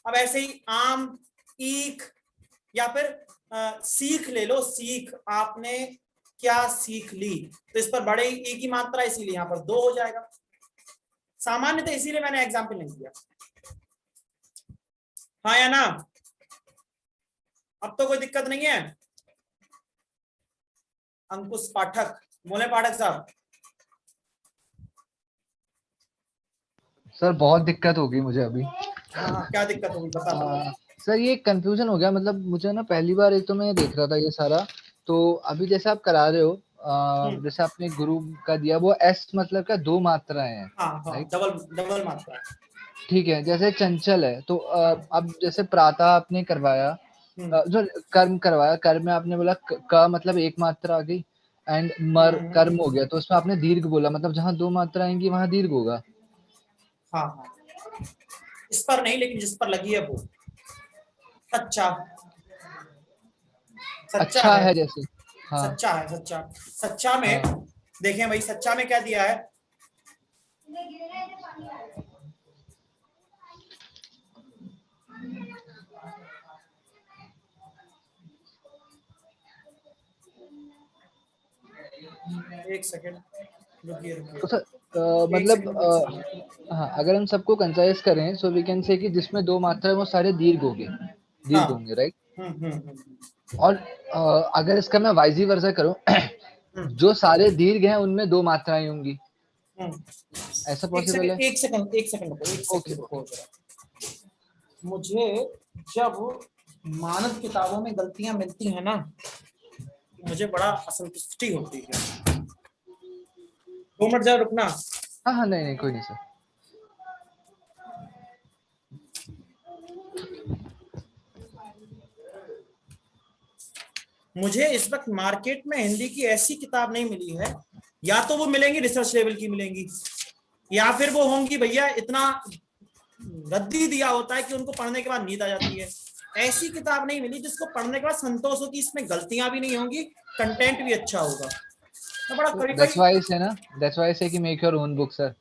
Speaker 1: अब ऐसे ही आम, ईख, या फिर सीख ले लो, सीख, आपने क्या सीख ली, तो इस पर बड़े ई की मात्रा, इसीलिए यहां पर 2 हो जाएगा। सामान्य तो इसीलिए मैंने एग्जाम्पल नहीं दिया। हाँ या ना? अब तो कोई दिक्कत नहीं है। अंकुश पाठक बोले, पाठक साहब।
Speaker 2: सर बहुत दिक्कत होगी मुझे अभी।
Speaker 1: हाँ, क्या दिक्कत होगी बता।
Speaker 2: सर ये कंफ्यूजन हो गया, मतलब मुझे ना पहली बार एक तो मैं देख रहा था ये सारा, तो अभी जैसे आप करा रहे हो, जैसे आपने गुरु का दिया वो एस मतलब का 2 मात्राएं हैं।
Speaker 1: हाँ, डबल मात्रा।
Speaker 2: ठीक है, जैसे चंचल है तो अब जैसे प्रातः आपने करवाया, जो कर्म करवाया, कर्म में आपने बोला क मतलब 1 मात्रा आ गई, एंड मर कर्म हो गया, तो उसमें आपने दीर्घ बोला, मतलब जहां 2 मात्रा आएंगी वहां दीर्घ होगा।
Speaker 1: हाँ, इस पर नहीं, लेकिन जिस पर लगी है वो सच्चा,
Speaker 2: अच्छा है जैसे। हाँ,
Speaker 1: सच्चा है, सच्चा में देखें भाई, सच्चा में क्या दिया है? एक सेकेंड रुकिए।
Speaker 2: तो सर मतलब हाँ, अगर हम सबको कंसाइज करें, सो वी कैन से कि जिसमें 2 मात्रा है वो सारे दीर्घ होंगे, राइट? और अगर इसका मैं वाइजी वर्सा करूं, जो सारे दीर्घ हैं उनमें 2 मात्राएं होंगी, ऐसा पॉसिबल है?
Speaker 1: एक सेकंड एक
Speaker 2: ओके
Speaker 1: सेकंड रुको जरा। मुझे जब मानव किताबों में गलतियां मिलती हैं ना, मुझे बड़ा असंतुष्टि होती है। 2 मिनट जरा रुकना।
Speaker 2: हाँ हाँ, नहीं नहीं, कोई नहीं सर।
Speaker 1: मुझे इस वक्त मार्केट में हिंदी की ऐसी किताब नहीं मिली है, या तो वो मिलेंगी रिसर्च लेवल की मिलेंगी, या फिर वो होंगी भैया इतना रद्दी दिया होता है कि उनको पढ़ने के बाद नींद आ जाती है। ऐसी किताब नहीं मिली जिसको पढ़ने के बाद संतोष हो कि इसमें गलतियां भी नहीं होंगी, कंटेंट भी अच्छा होगा। तो बड़ा कभी
Speaker 2: दैट्स
Speaker 1: कभी
Speaker 2: व्हाई से ना, दैट्स व्हाई से कि make your own book sir,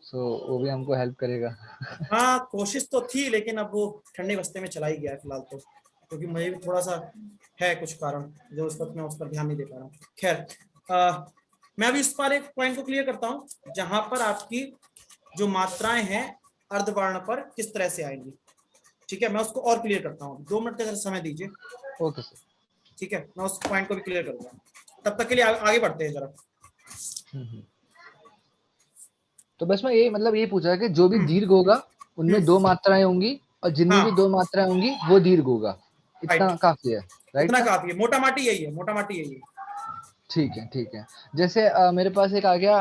Speaker 2: so वो भी हमको हेल्प करेगा।
Speaker 1: हाँ कोशिश तो थी, लेकिन अब वो ठंडे बस्ते में चला ही गया है फिलहाल तो, क्योंकि मुझे भी थोड़ा सा है कुछ कारण जो उस वक्त मैं उस पर ध्यान नहीं दे पा रहा हूँ। खैर मैं अभी इस पर एक पॉइंट को क्लियर करता हूँ, जहां पर आपकी जो मात्राएं हैं अर्धवर्ण पर किस तरह से आएंगी। ठीक है, मैं उसको और क्लियर करता हूँ, 2 मिनट का समय दीजिए।
Speaker 2: Okay sir.
Speaker 1: ठीक है, मैं उस पॉइंट को भी क्लियर करूंगा, तब तक के लिए आगे बढ़ते हैं जरा।
Speaker 2: तो बस मैं ये मतलब ये पूछा कि जो भी दीर्घ होगा उनमें 2 मात्राएं होंगी, और जिनमें भी 2 मात्राएं होंगी वो दीर्घ होगा। इतना
Speaker 1: राइट,
Speaker 2: काफी है, राइट
Speaker 1: इतना
Speaker 2: सर?
Speaker 1: काफी है, मोटा माटी यही है, मोटा माटी यही है।
Speaker 2: ठीक है। जैसे मेरे पास एक आ गया,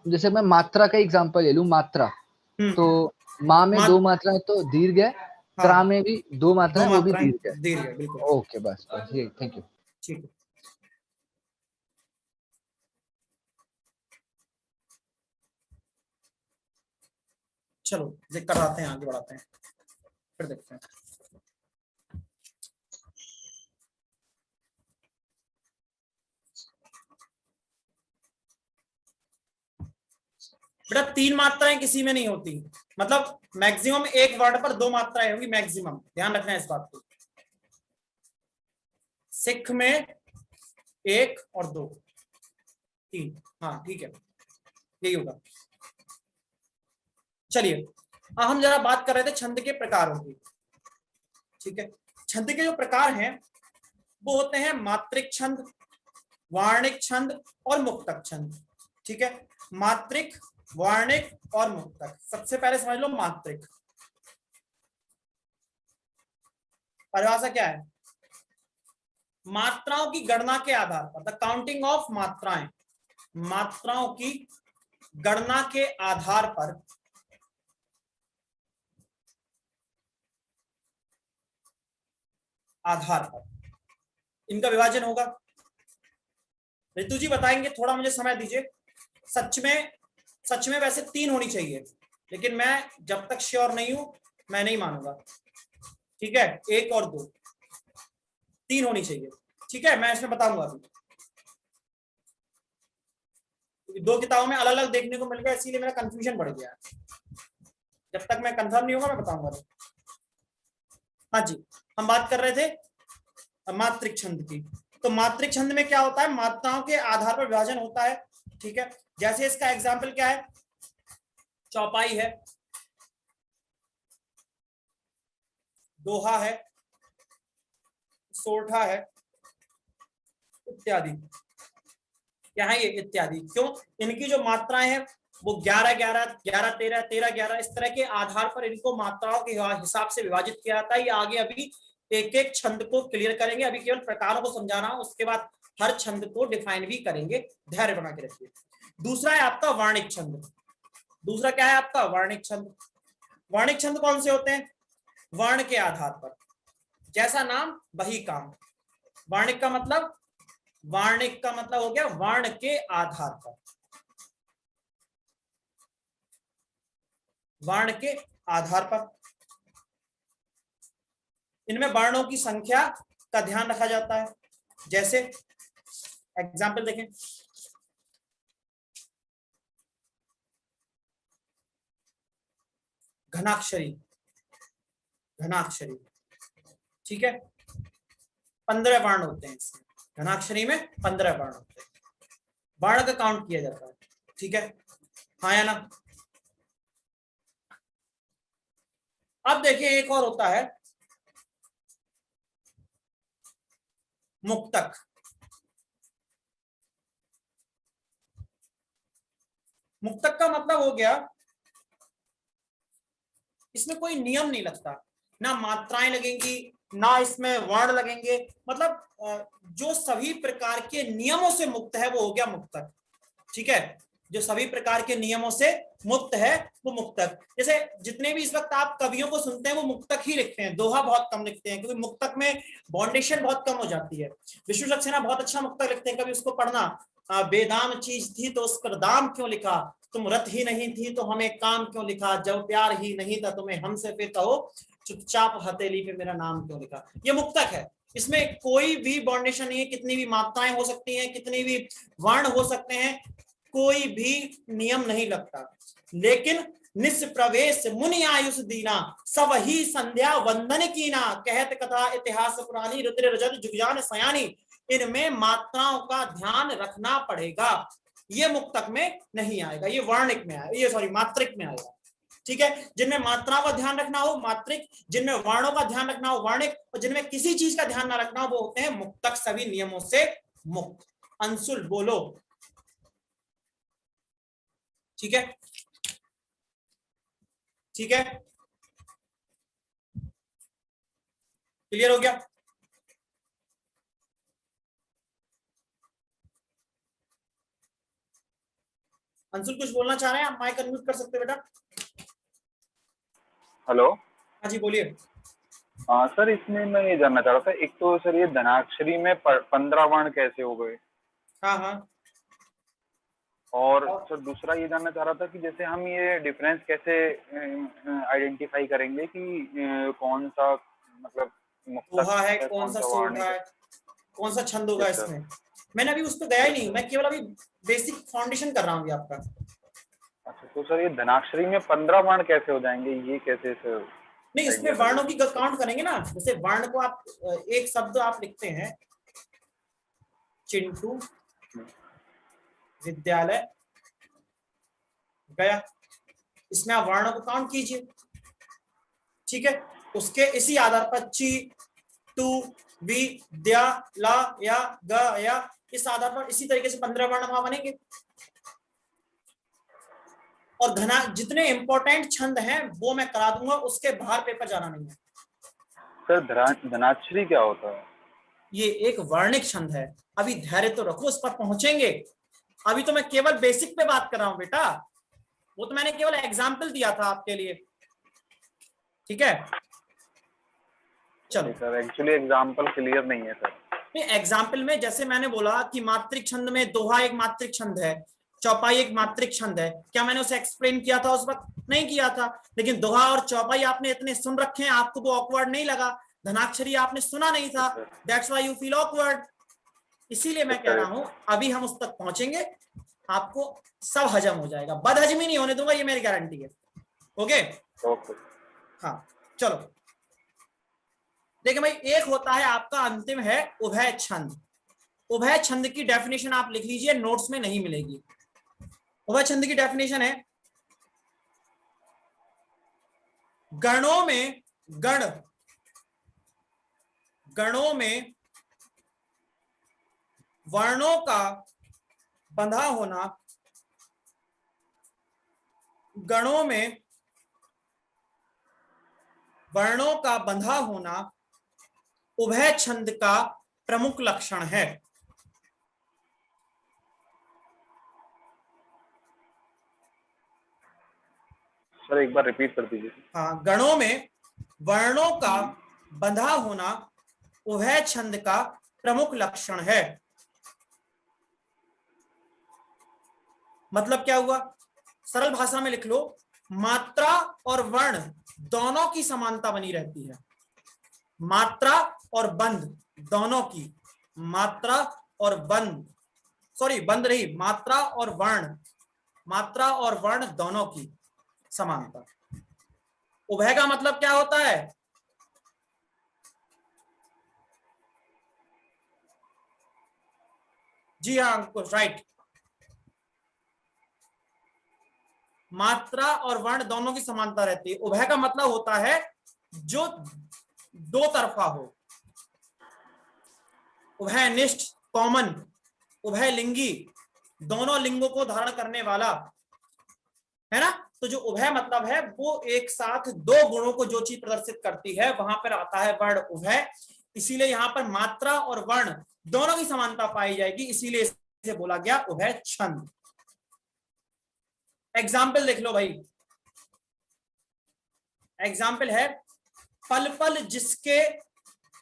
Speaker 2: जैसे मैं मात्रा का एग्जांपल ले लूं, मात्रा। तो माँ में 2 मात्राएं तो दीर्घ है, त्रा में भी 2
Speaker 1: 2
Speaker 2: मात्राएं वो भी
Speaker 1: मात्राएं
Speaker 2: दीर्घ है।
Speaker 1: दीर्घ है, बिल्कुल।
Speaker 2: ओके, बस ये, थैंक यू।
Speaker 1: ठीक है, चलो देख कर आते हैं, आगे बढ़ाते हैं, फिर देखते हैं। बेटा 3 मात्राएं किसी में नहीं होती, मतलब मैक्सिमम एक वर्ड पर 2 मात्राएं होंगी मैक्सिमम, ध्यान रखना है इस बात को। सिख में 1 और 2, 3, हाँ ठीक है, यही होगा। चलिए हम जरा बात कर रहे थे छंद के प्रकारों की। ठीक है, छंद के जो प्रकार हैं वो होते हैं मात्रिक छंद, वार्णिक छंद और मुक्तक छंद। ठीक है, मात्रिक, वार्णिक और मुक्तक। सबसे पहले समझ लो मात्रिक। परिभाषा क्या है? मात्राओं की गणना के आधार पर, द काउंटिंग ऑफ मात्राएं, मात्राओं की गणना के आधार पर इनका विभाजन होगा। ऋतु जी बताएंगे, थोड़ा मुझे समय दीजिए। सच में वैसे 3 होनी चाहिए, लेकिन मैं जब तक श्योर नहीं हूं मैं नहीं मानूंगा। ठीक है, 1 और 2, 3 होनी चाहिए। ठीक है, मैं इसमें बताऊंगा अभी, 2 किताबों में अलग अलग देखने को मिल गया, इसीलिए मेरा कंफ्यूजन बढ़ गया। जब तक मैं कंफर्म नहीं होगा मैं बताऊंगा। हाँ जी, हम बात कर रहे थे मात्रिक छंद की। तो मात्रिक छंद में क्या होता है? मात्राओं के आधार पर विभाजन होता है। ठीक है, जैसे इसका एग्जाम्पल क्या है? चौपाई है, दोहा है, सोरठा है, इत्यादि। क्या है ये? इत्यादि। क्यों? इनकी जो मात्राएं हैं वो 11 11 11 13 13 11 इस तरह के आधार पर इनको मात्राओं के हिसाब से विभाजित किया जाता है। ये आगे अभी एक एक छंद को क्लियर करेंगे, अभी केवल प्रकारों को समझा रहा हूं, उसके बाद हर छंद को डिफाइन भी करेंगे। धैर्य बना के रखिए। दूसरा है आपका वार्णिक छंद। दूसरा क्या है आपका? वार्णिक छंद। वार्णिक छंद कौन से होते हैं? वर्ण के आधार पर, जैसा नाम वही काम। वार्णिक का मतलब हो गया वर्ण के आधार पर, वर्ण के आधार पर। इनमें वर्णों की संख्या का ध्यान रखा जाता है। जैसे एग्जाम्पल देखें, घनाक्षरी, घनाक्षरी। ठीक है, 15 वर्ण होते हैं इसमें। घनाक्षरी में 15 वर्ण होते हैं, वर्ण का काउंट किया जाता है। ठीक है, हाँ या ना? अब देखिए एक और होता है मुक्तक। मुक्तक का मतलब हो गया इसमें कोई नियम नहीं लगता, ना मात्राएं लगेंगी, ना इसमें वर्ण लगेंगे, मतलब जो सभी प्रकार के नियमों से मुक्त है वो हो गया मुक्तक। ठीक है, जो सभी प्रकार के नियमों से मुक्त है वो मुक्तक। जैसे जितने भी इस वक्त आप कवियों को सुनते हैं वो मुक्तक ही लिखते हैं, दोहा बहुत कम लिखते हैं, क्योंकि मुक्तक में बाउंडेशन बहुत कम हो जाती है। विष्णु सक्सेना बहुत अच्छा मुक्तक लिखते हैं, कभी उसको पढ़ना। बेदाम चीज थी तो उस पर दाम क्यों लिखा, तुम रत ही नहीं थी तो हमें काम क्यों लिखा, जब प्यार ही नहीं था तुम्हें हमसे फिर कहो, चुपचाप हथेली पे मेरा नाम क्यों लिखा। ये मुक्तक है, इसमें कोई भी बाउंडेशन नहीं है, कितनी भी मात्राएं हो सकती हैं, कितनी भी वर्ण हो सकते हैं, कोई भी नियम नहीं लगता। लेकिन निष्प्रवेश मुनि आयुष दीना, सब ही संध्या वंदन कीना, कहत कथा इतिहास पुरानी, रुद्र रजत जुगजान सयानी, इनमें मात्राओं का ध्यान रखना पड़ेगा। ये मुक्तक में नहीं आएगा, ये वर्णिक में आएगा, ये सॉरी मात्रिक में आएगा। ठीक है, जिनमें मात्राओं का ध्यान रखना हो मात्रिक, जिनमें वर्णों का ध्यान रखना हो वर्णिक, और जिनमें किसी चीज का ध्यान ना रखना हो वो होते हैं मुक्तक, सभी नियमों से मुक्त। अंशुल बोलो। ठीक है, ठीक है, क्लियर हो गया। अंशुल कुछ बोलना चाह रहे हैं, आप माइक अनम्यूट कर सकते हैं बेटा।
Speaker 6: हेलो।
Speaker 1: हाँ जी बोलिए।
Speaker 6: हाँ सर, इसमें मैं ये जानना चाह रहा था, एक तो सर ये धनाक्षरी में 15 वर्ण कैसे हो गए,
Speaker 1: हाँ हाँ,
Speaker 6: और सर दूसरा ये जानना चाह रहा था कि जैसे हम ये डिफरेंस कैसे आइडेंटिफाई करेंगे कि कौन सा मतलब
Speaker 1: दोहा है, कौन सा सोहा है, कौन सा छंद होगा इसमें। मैंने अभी उस पर गया ही नहीं, मैं केवल अभी बेसिक फाउंडेशन कर रहा हूँ आपका।
Speaker 6: अच्छा, तो सर ये धनाक्षरी में 15 वर्ण कैसे हो जाएंगे, ये कैसे सर?
Speaker 1: नहीं, इसमें वर्णों की काउंट करेंगे ना। जैसे वर्ण को आप एक शब्द आप लिखते हैं, चिंटू विद्यालय गया, इसमें आप वर्णों को काउंट कीजिए। ठीक है, उसके इसी आधार पर ची टू वि द्या ला या ग या, इस आधार पर इसी तरीके से 15 वर्ण वहां बनेंगे। और घना जितने इंपॉर्टेंट छंद हैं वो मैं करा दूंगा, उसके बाहर पेपर जाना नहीं है।
Speaker 6: सर धनाक्षरी क्या होता है?
Speaker 1: ये एक वर्णिक छंद है, अभी धैर्य तो रखो, उस पर पहुंचेंगे। अभी तो मैं केवल बेसिक पे बात कर रहा हूं बेटा, वो तो मैंने केवल एग्जाम्पल दिया था आपके लिए। ठीक है, चलो
Speaker 6: सर एक्चुअली एग्जाम्पल क्लियर नहीं है सर।
Speaker 1: एग्जाम्पल में जैसे मैंने बोला कि मात्रिक छंद में दोहा एक मात्रिक छंद है, चौपाई एक मात्रिक छंद है, क्या मैंने उसे एक्सप्लेन किया था उस वक्त? नहीं किया था। लेकिन दोहा और चौपाई आपने इतने सुन रखे हैं, आपको वो ऑकवर्ड नहीं लगा। धनाक्षरी आपने सुना नहीं था, that's why you feel awkward. इसीलिए मैं कह रहा हूं अभी हम उस तक पहुंचेंगे, आपको सब हजम हो जाएगा, बदहजमी नहीं होने दूंगा, ये मेरी गारंटी है। ओके
Speaker 6: ओके,
Speaker 1: हाँ चलो देखिए भाई, एक होता है आपका अंतिम है उभय छंद। उभय छंद की डेफिनेशन आप लिख लीजिए, नोट्स में नहीं मिलेगी। उभय छंद की डेफिनेशन है, गणों में गणों में वर्णों का बंधा होना, गणों में वर्णों का बंधा होना उभय छंद का प्रमुख लक्षण है।
Speaker 6: सर एक बार रिपीट कर दीजिए।
Speaker 1: हाँ, गणों में वर्णों का बंधा होना उभय छंद का प्रमुख लक्षण है। मतलब क्या हुआ, सरल भाषा में लिख लो, मात्रा और वर्ण दोनों की समानता बनी रहती है। मात्रा और बंध दोनों की, मात्रा और बंध, सॉरी बंध नहीं, मात्रा और वर्ण दोनों की समानता। उभय का मतलब क्या होता है? जी हाँ अंकुश, राइट। मात्रा और वर्ण दोनों की समानता रहती है। उभय का मतलब होता है जो दो तरफा हो, उभयनिष्ठ, कॉमन, उभय लिंगी, दोनों लिंगों को धारण करने वाला, है ना। तो जो उभय मतलब है वो एक साथ दो गुणों को जो चीज प्रदर्शित करती है वहां पर आता है वर्ण उभय। इसीलिए यहाँ पर मात्रा और वर्ण दोनों की समानता पाई जाएगी, इसीलिए इसे बोला गया उभय छंद। एग्जाम्पल देख लो भाई, एग्जाम्पल है पल पल जिसके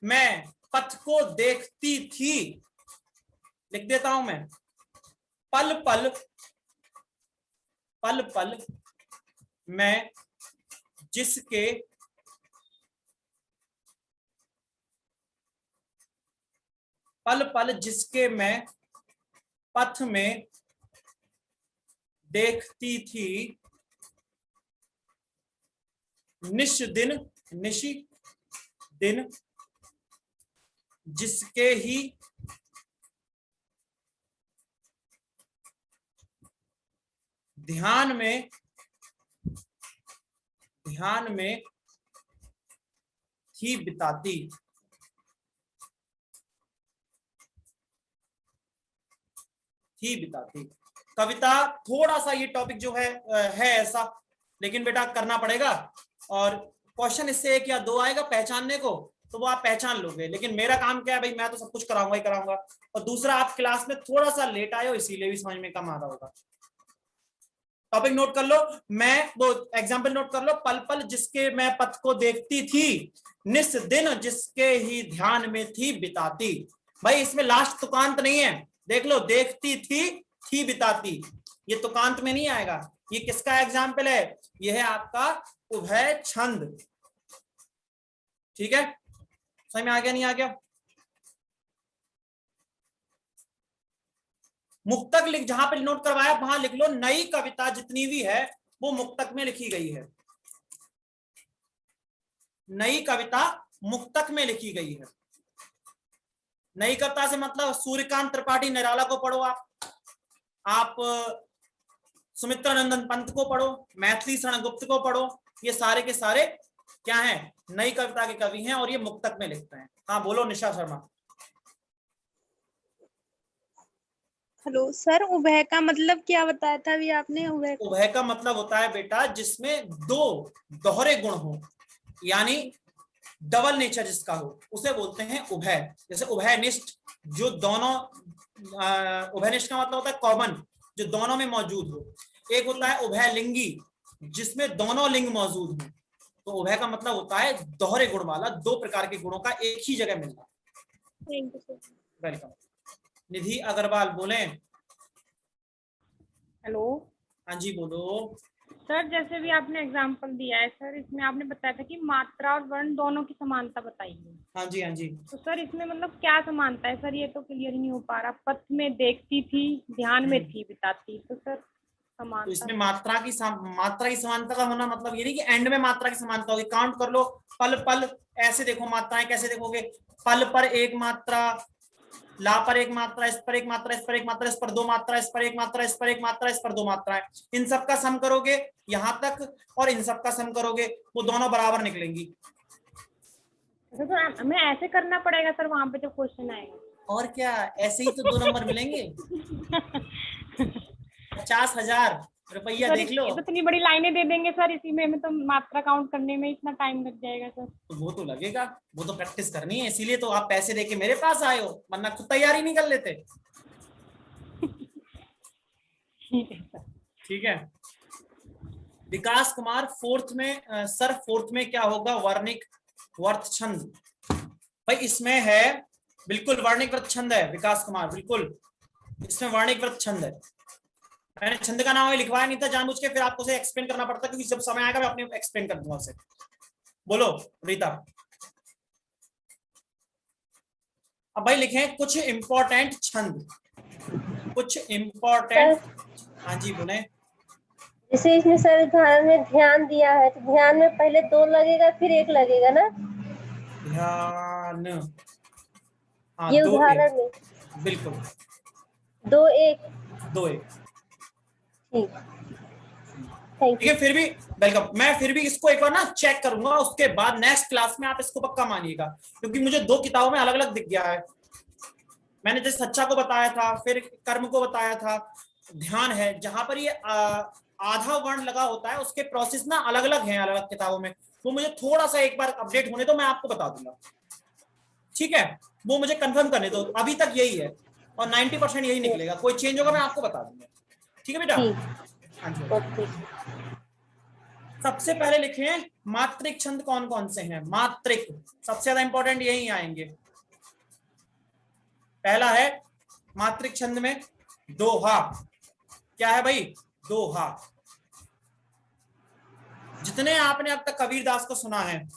Speaker 1: मैं पथ को देखती थी, लिख देता हूं मैं, पल पल पल पल मैं जिसके पल पल जिसके मैं पथ में देखती थी, निश दिन निशी दिन जिसके ही ध्यान में थी बिताती। कविता थोड़ा सा ये टॉपिक जो है ऐसा, लेकिन बेटा करना पड़ेगा। और क्वेश्चन इससे एक या दो आएगा पहचानने को, तो वो आप पहचान लोगे, लेकिन मेरा काम क्या है भाई, मैं तो सब कुछ कराऊंगा ही कराऊंगा। और दूसरा, आप क्लास में थोड़ा सा लेट आए हो इसीलिए भी समझ में कम आ रहा होगा। टॉपिक नोट कर लो, मैं वो एग्जाम्पल नोट कर लो, पल पल जिसके मैं पथ को देखती थी, निस दिन जिसके ही ध्यान में थी बिताती। भाई इसमें लास्ट तुकांत नहीं है, देख लो, देखती थी बिताती, ये तुकांत में नहीं आएगा। ये किसका एग्जाम्पल है, ये है आपका उभय छंद। ठीक है, समझ में आ गया नहीं आ गया। मुक्तक लिख, जहां पे नोट करवाया वहां लिख लो, नई कविता जितनी भी है वो मुक्तक में लिखी गई है। नई कविता मुक्तक में लिखी गई है। नई कविता से मतलब सूर्यकांत त्रिपाठी निराला को पढ़ो, आप सुमित्रा नंदन पंत को पढ़ो, मैथिली शरण गुप्त को पढ़ो, ये सारे के सारे क्या हैं, नई कविता के कवि हैं और ये मुक्तक में लिखते हैं। हाँ बोलो निशा शर्मा।
Speaker 7: हेलो सर, उभय का मतलब क्या बताया था अभी आपने?
Speaker 1: उभय का मतलब होता है बेटा जिसमें दो दोहरे गुण हो, यानी डबल नेचर जिसका हो, उसे बोलते हैं उभय। जैसे उभयनिष्ठ, जो दोनों, उभयनिष्ठ का मतलब होता है कॉमन, जो दोनों में मौजूद हो। एक होता है उभयलिंगी, जिसमें दोनों लिंग मौजूद हो। तो उभय का मतलब होता है दोहरे गुण वाला, दो प्रकार के गुणों का एक ही जगह मिलना। वेलकम। निधि अग्रवाल बोले।
Speaker 5: हेलो,
Speaker 1: हाँ जी बोलो।
Speaker 5: सर जैसे भी आपने एग्जांपल दिया है सर, इसमें आपने बताया था कि मात्रा और वर्ण दोनों की समानता बताइए।
Speaker 1: हाँ जी हाँ जी।
Speaker 5: तो सर इसमें मतलब क्या समानता है सर, ये तो क्लियर ही नहीं हो पा रहा। पथ में देखती थी, ध्यान में थी बिताती, तो सर समानता।
Speaker 1: तो इसमें मात्रा की समानता का होना मतलब ये नहीं कि एंड में मात्रा की समानता होगी। काउंट कर लो, पल पल, ऐसे देखो मात्राएं कैसे देखोगे, पल पर एक मात्रा, ला पर एक मात्रा, इस पर एक मात्रा, इस पर एक मात्रा, इस पर दो मात्रा, इस पर एक मात्रा, इस पर एक मात्रा, इस पर दो मात्राएं। इन सब का सम करोगे यहां तक और इन सब का सम करोगे, वो दोनों बराबर निकलेंगी।
Speaker 5: तो हमें ऐसे करना पड़ेगा सर वहां पे जब क्वेश्चन आएगा?
Speaker 1: और क्या, ऐसे ही तो 2 नंबर मिलेंगे। 50,000 रुपया देख लो।
Speaker 5: तो इतनी बड़ी लाइनें दे देंगे सर, इसी में तो मात्रा काउंट करने में इतना टाइम लग जाएगा सर।
Speaker 1: तो वो तो लगेगा, वो तो प्रैक्टिस करनी है, इसीलिए तो आप पैसे देके मेरे पास आए हो, वरना खुद तैयारी नहीं कर लेते। ठीक है। विकास कुमार फोर्थ में, सर फोर्थ में क्या होगा, वर्णिक वर्त छंद। भाई इसमें है बिल्कुल वर्णिक वर्त छंद है विकास कुमार, बिल्कुल इसमें वर्णिक वर्त छंद है। मैंने छंद का नाम लिखवाया नहीं था जानबूझ के, फिर आपको उसे एक्सप्लेन करना पड़ता, क्योंकि जब समय आएगा मैं अपने एक्सप्लेन कर दूंगा उसे। बोलो रीता। अब भाई लिखें कुछ इंपॉर्टेंट छंद, कुछ इंपॉर्टेंट। हाँ जी बोले।
Speaker 8: जैसे इसमें सर उदाहरण में ध्यान दिया है, तो ध्यान में पहले 2 लगेगा फिर 1 लगेगा ना?
Speaker 1: ध्यान, हाँ,
Speaker 8: ये उदाहरण में
Speaker 1: बिल्कुल
Speaker 8: 2 1
Speaker 1: 2 1।
Speaker 8: ठीक
Speaker 1: है, फिर भी वेलकम। मैं फिर भी इसको एक बार ना चेक करूंगा, उसके बाद नेक्स्ट क्लास में आप इसको पक्का मानिएगा, क्योंकि मुझे 2 किताबों में अलग अलग दिख गया है। मैंने जैसे सच्चा को बताया था, फिर कर्म को बताया था, ध्यान है, जहां पर ये आधा वर्ण लगा होता है उसके प्रोसेस ना अलग अलग हैं अलग अलग किताबों में, वो मुझे थोड़ा सा एक बार अपडेट होने तो मैं आपको बता दूंगा, ठीक है, वो मुझे कंफर्म करने दो, अभी तक यही है और 90% यही निकलेगा, कोई चेंज होगा मैं आपको बता दूंगा, ठीक है बेटा। हाँ जी, सबसे पहले लिखें मात्रिक छंद कौन कौन से हैं, मात्रिक सबसे ज्यादा इंपॉर्टेंट यही आएंगे। पहला है मात्रिक छंद में दोहा, क्या है भाई, दोहा। जितने आपने अब तक कबीरदास को सुना है,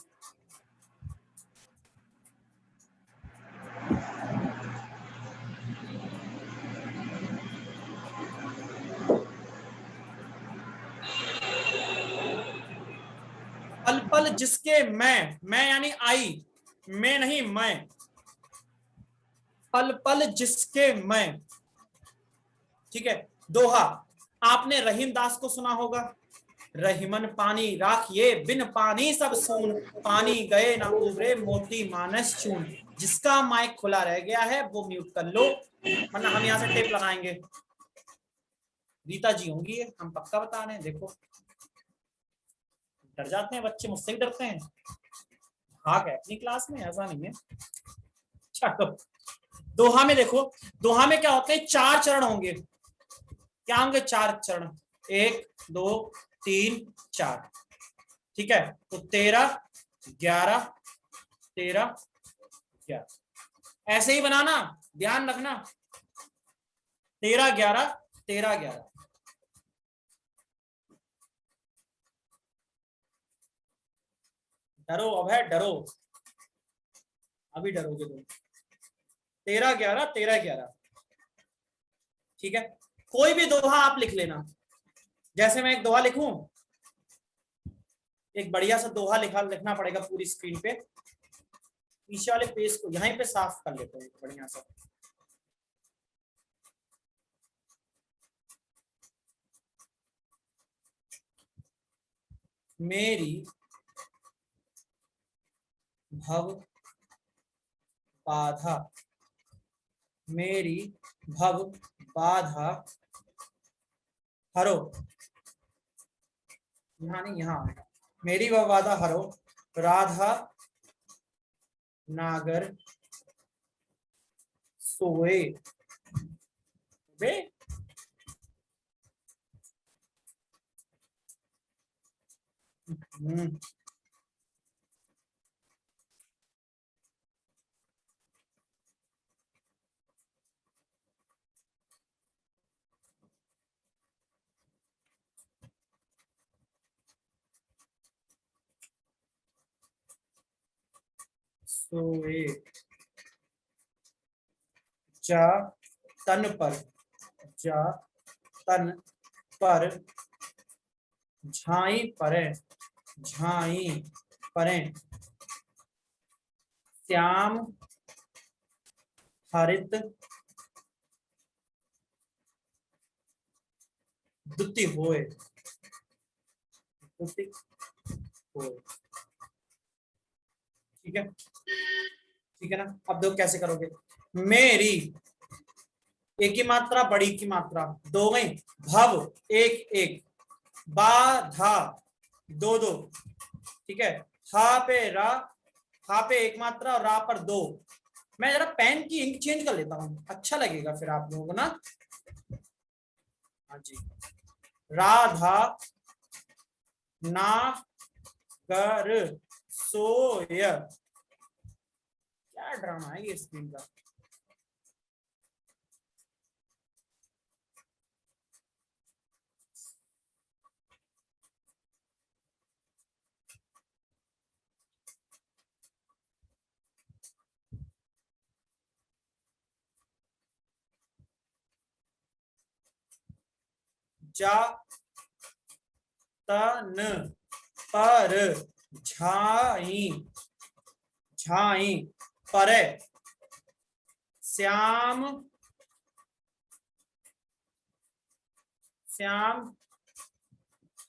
Speaker 1: पल पल जिसके मैं यानी आई, मैं नहीं मैं, पल पल जिसके मैं, ठीक है। दोहा आपने रहीम दास को सुना होगा, रहीमन पानी राखिए बिन पानी सब सून, पानी गए न उबरे मोती मानस चून। जिसका माइक खुला रह गया है वो म्यूट कर लो, वरना हम यहाँ से टेप लगाएंगे। रीता जी होंगी, हम पक्का बता रहे हैं, देखो डर जाते हैं बच्चे, मुझसे भी डरते हैं, भाग है अपनी क्लास में, ऐसा नहीं है। चलो दोहा में देखो, दोहा में क्या होते हैं, 4 चरण होंगे, क्या होंगे 4 चरण, 1 2 3 4, ठीक है। तो 13 11 13 11 ऐसे ही बनाना, ध्यान रखना, 13 11 13 11। डरो अभय डरो, अभी डरोगे तुम। 13 11 13 11, ठीक है। कोई भी दोहा आप लिख लेना, जैसे मैं एक दोहा लिखूं, एक बढ़िया सा दोहा लिखना पड़ेगा पूरी स्क्रीन पे, पीछे वाले पेज को यहीं पे साफ कर लेते हैं बढ़िया सा। मेरी भव बाधा, मेरी भव बाधा हरो, यहाँ नहीं यहाँ, मेरी भव बाधा हरो, राधा नागर सोए बे। सोए जा तन पर, जा तन पर, झाई परे, झाई परे, श्याम हरित दुति होए, दुति होए, ठीक है, ठीक है ना। अब दो कैसे करोगे, मेरी एक की मात्रा बड़ी की मात्रा, दो गई, भव एक एक, बाधा 2 2, ठीक है। हा पे रा, हा पे एक मात्रा और रा पर 2। मैं जरा पेन की इंक चेंज कर लेता हूं, अच्छा लगेगा फिर आप लोगों को ना। हाँ जी, राधा ना कर सोय, क्या ड्रामा है ये स्क्रीन का। जा तन पर, झाई झाई परे, श्याम श्याम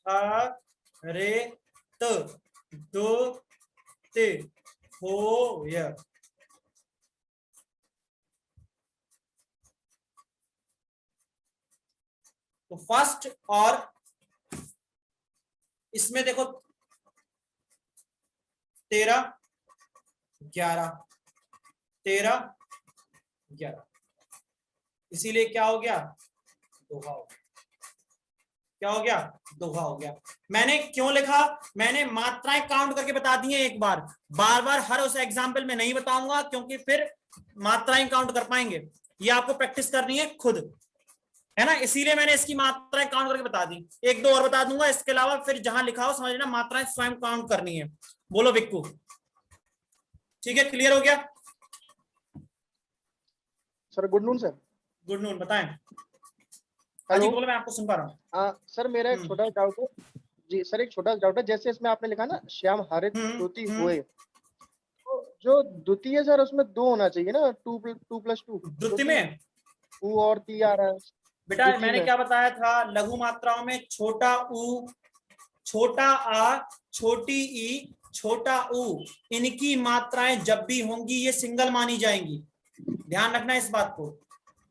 Speaker 1: हरित दुति होय। तो फर्स्ट और इसमें देखो 13 11 13 11, इसीलिए क्या हो गया, दोहा हो गया। क्या हो गया, दोहा हो गया। मैंने क्यों लिखा, मैंने मात्राएं काउंट करके बता दी हैं एक बार, बार बार हर उस एग्जाम्पल में नहीं बताऊंगा क्योंकि फिर मात्राएं काउंट कर पाएंगे, ये आपको प्रैक्टिस करनी है खुद, है ना, इसीलिए मैंने इसकी मात्राएं काउंट करके बता दी। एक दो और बता दूंगा, इसके अलावा फिर जहां लिखा हो समझ लेना मात्राएं स्वयं काउंट करनी है। बोलो विक्कू, ठीक है, क्लियर हो गया?
Speaker 9: Sir good noon sir.
Speaker 1: Good noon, बताएं।
Speaker 9: हेलो,
Speaker 1: बोलो, मैं आपको सुन पा रहा हूँ।
Speaker 9: सर मेरा एक छोटा डाउट है जी सर, एक छोटा डाउट है, जैसे इसमें आपने लिखा ना श्याम हरित ज्योति हुए, तो जो द्वितीय सर उसमें 2 होना चाहिए ना, 2 + 2
Speaker 1: द्वितीय में
Speaker 9: उ और ती आ रहा है
Speaker 1: बेटा, मैंने क्या बताया था, लघु मात्राओं में छोटा ऊ, छोटा आ, छोटी ई, छोटा ऊ, इनकी मात्राएं जब भी होंगी ये सिंगल मानी जाएंगी, ध्यान रखना इस बात को।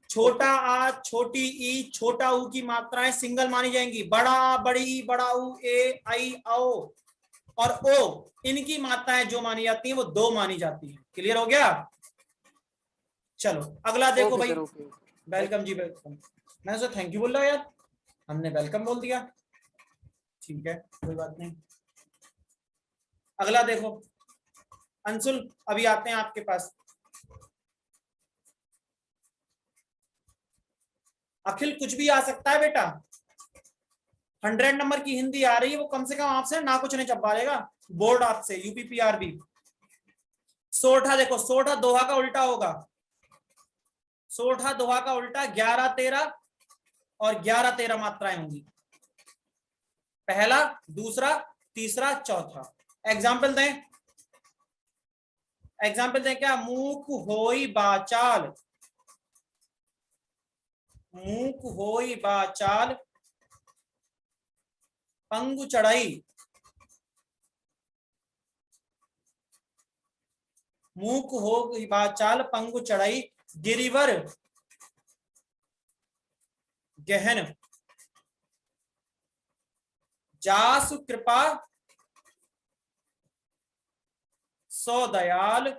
Speaker 1: छोटा आ, छोटी ई, छोटा ऊ की मात्राएं सिंगल मानी जाएंगी। बड़ा आ, बड़ी ई, बड़ा ऊ, ए, आई, औ और ओ, इनकी मात्राएं जो मानी जाती हैं वो 2 मानी जाती हैं। क्लियर हो गया? चलो अगला देखो भाई। वेलकम जी, वेलकम। मैं तो थैंक यू बोल रहा हूँ यार, हमने वेलकम बोल दिया, ठीक है कोई बात नहीं। अगला देखो, अंशुल अभी आते हैं आपके पास। अखिल कुछ भी आ सकता है बेटा, 100 नंबर की हिंदी आ रही है, वो कम से कम आपसे ना कुछ नहीं छपा लेगा बोर्ड आपसे, यूपीपीआरबी। सोठा देखो, सोठा दोहा का उल्टा होगा, सोठा दोहा का उल्टा 11 13 और 11 13 मात्राएं होंगी, पहला, दूसरा, तीसरा, चौथा। एग्जाम्पल दें, एग्जाम्पल दें क्या, मूक होई बाचाल, मूक होई बाचाल पंगु चढ़ाई, मूक हो बाचाल पंगु चढ़ाई, गिरिवर गहन, जासु कृपा सो दयाल,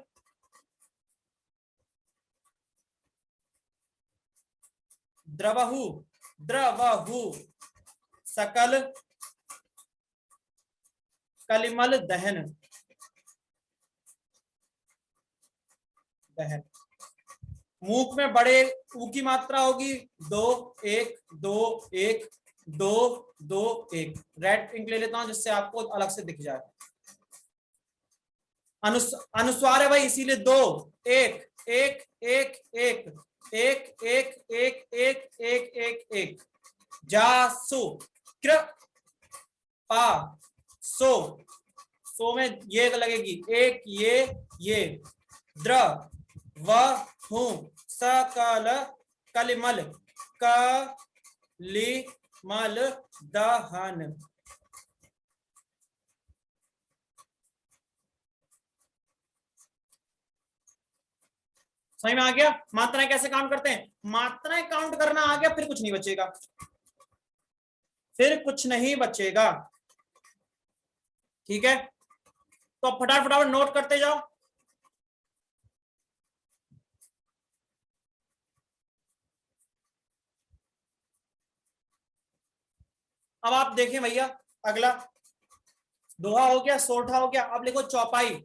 Speaker 1: द्रवहु द्रवहु सकल कलिमल दहन, दहन। मूक में बड़े ऊ की मात्रा होगी 2 1 2 1 2 2 1। रेड इंक ले लेता हूं जिससे आपको अलग से दिख जाए। अनुस्वार है भाई, इसीलिए 2 1 1 1 1 1 1 1 1 1 1 1। जासु कृपा सो, सो में ये लगेगी, एक ये द्रवहु सकल कलिमल कलिमल दहन। समझ में आ गया मात्राएं कैसे काउंट करते हैं? मात्राएं काउंट करना आ गया, फिर कुछ नहीं बचेगा, फिर कुछ नहीं बचेगा, ठीक है? तो अब फटाफट फटाफट नोट करते जाओ। अब आप देखें भैया, अगला दोहा हो गया, सोठा हो गया, अब लिखो चौपाई।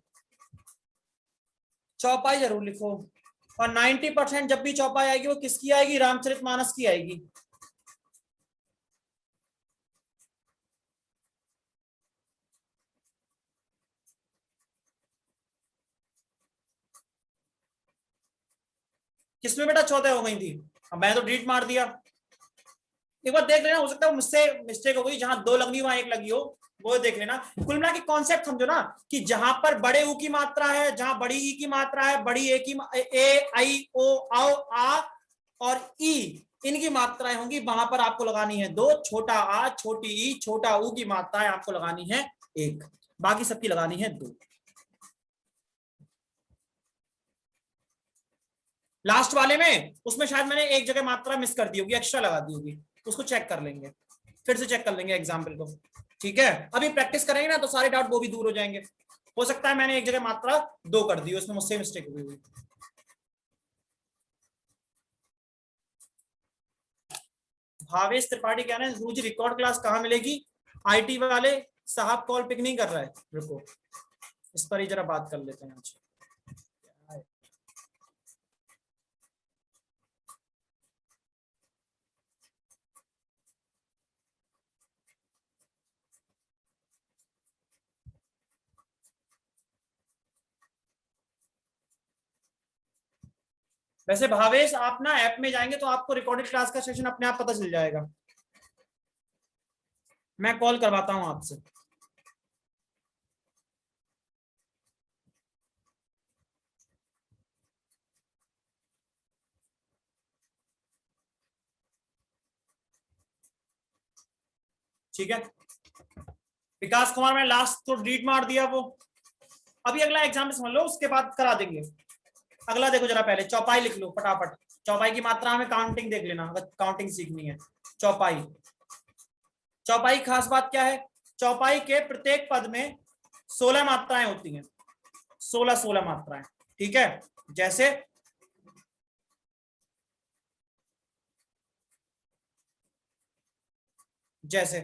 Speaker 1: चौपाई जरूर लिखो, और 90% जब भी चौपाई आएगी वो किसकी आएगी? रामचरितमानस की आएगी। किसमें बेटा 14 हो गई थी? अब मैं तो डिलीट मार दिया, एक बार देख लेना, हो सकता है मुझसे मिस्टेक हो गई, जहां 2 लगनी वहां 1 लगी हो, वो देख लेना। कुल मिला के कॉन्सेप्ट समझो ना, कि जहां पर बड़े ऊ की मात्रा है, जहां बड़ी ई की मात्रा है, बड़ी ए की ए आई ओ आओ आ और ई, इनकी मात्राएं होंगी, वहां पर आपको लगानी है 2। छोटा आ, छोटी ई, छोटा ऊ की मात्राएं आपको लगानी है 1, बाकी सबकी लगानी है 2। लास्ट वाले में उसमें शायद मैंने एक जगह मात्रा मिस कर दी होगी, एक्स्ट्रा लगा दी होगी, उसको चेक कर लेंगे, फिर से चेक कर लेंगे एग्जाम्पल को। ठीक है, अभी प्रैक्टिस करेंगे ना तो सारे डाउट वो भी दूर हो जाएंगे। हो सकता है मैंने एक जगह मात्रा 2 कर दी, उसमें मुझसे मिस्टेक हुई। भावेश त्रिपाठी कह रहे हैं मुझे रिकॉर्ड क्लास कहाँ मिलेगी? आईटी वाले साहब कॉल पिक नहीं कर रहा है, रुको इस पर ही जरा बात कर लेते हैं आज। वैसे भावेश आप ना ऐप में जाएंगे तो आपको रिकॉर्डेड क्लास का सेशन अपने आप पता चल जाएगा, मैं कॉल करवाता हूं आपसे। ठीक है, विकास कुमार मैं लास्ट तो डिलीट मार दिया वो, अभी अगला एग्जाम में समझ लो, उसके बाद करा देंगे। अगला देखो जरा, पहले चौपाई लिख लो फटाफट। चौपाई की मात्रा में काउंटिंग देख लेना अगर काउंटिंग सीखनी है। चौपाई, चौपाई खास बात क्या है? चौपाई के प्रत्येक पद में 16 मात्राएं होती हैं, 16 मात्राएं। ठीक है, जैसे जैसे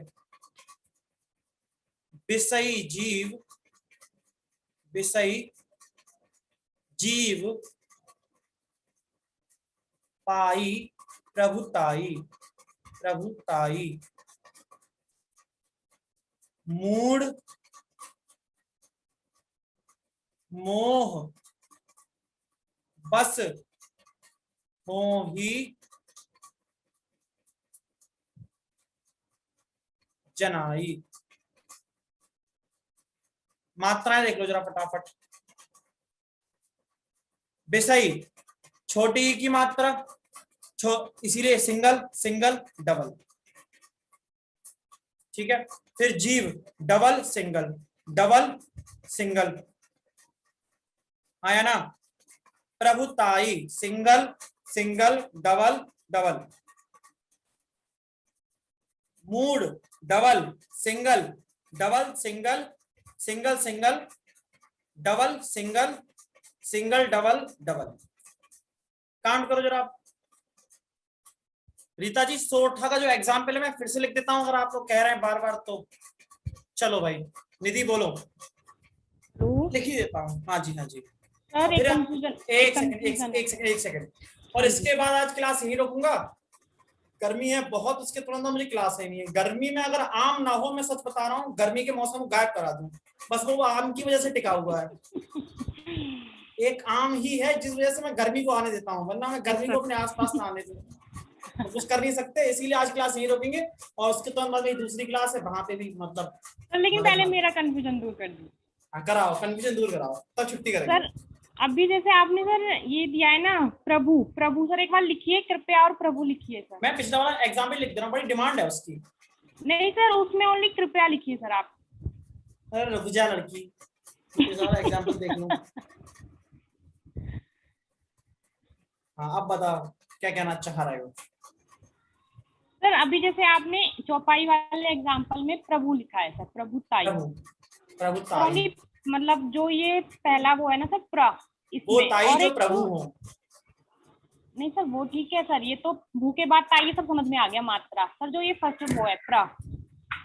Speaker 1: विषयी जीव, विषयी जीव पाई प्रभुताई, प्रभुताई मूढ़ मोह बस मोही जनाई। मात्राएं देख लो जरा फटाफट। विषयी छोटी ई की मात्रा, इसीलिए सिंगल सिंगल डबल। ठीक है, फिर जीव डबल सिंगल डबल सिंगल, आया ना? प्रभुताई सिंगल सिंगल डबल डबल, मूड double single double single single single double single single double double. Count करो जरा आप। रीता जी सोठा का जो एग्जाम्पल है मैं फिर से लिख देता हूं अगर आप लोग कह रहे हैं बार बार तो। चलो भाई निधि बोलो, लिख ही देता हूँ। हाँ जी हाँ जी, एक सेकंड। और इसके बाद आज क्लास यही रोकूंगा, गर्मी है बहुत, उसके तुरंत मुझे क्लास है नहीं है। गर्मी में अगर आम ना हो, मैं सच बता रहा हूँ, गर्मी के मौसम को गायब करा दूं, बस वो आम की वजह से टिका हुआ है। एक आम ही है जिस वजह से मैं गर्मी को आने देता हूँ, वरना मैं गर्मी को अपने आसपास ना आने दूं, कुछ कर नहीं सकते। इसीलिए आज क्लास यही रोकेंगे और उसके तुरंत बाद मेरी दूसरी क्लास है, वहां पे भी मतलब।
Speaker 5: लेकिन पहले मेरा कंफ्यूजन दूर कर दो।
Speaker 1: हाँ कराओ, कंफ्यूजन दूर कराओ, तब छुट्टी करेंगे।
Speaker 5: सर अभी जैसे आपने सर ये दिया है ना प्रभु, प्रभु सर एक बार लिखिए कृपया और प्रभु लिखिए सर।
Speaker 1: मैं पिछला वाला एग्जाम्पल लिख दे रहा हूँ, बड़ी डिमांड है उसकी।
Speaker 5: नहीं सर, उसमें ओनली कृपया लिखिए सर आप।
Speaker 1: अरे रुक जा लड़की, पिछला वाला एग्जाम्पल देख लूं। हाँ अब बताओ क्या कहना चाह रहे हो?
Speaker 5: सर अभी जैसे आपने चौपाई वाले एग्जाम्पल में प्रभु लिखा है सर, प्रभुताई।
Speaker 1: प्रभुताई
Speaker 5: मतलब जो ये पहला वो है ना सर प्र,
Speaker 1: वो ताई जो प्रभु हो।
Speaker 5: नहीं सर वो ठीक है सर, ये तो भू के बाद ताई ये सब समझ में आ गया मात्रा। सर जो ये फर्स्ट वो है प्र,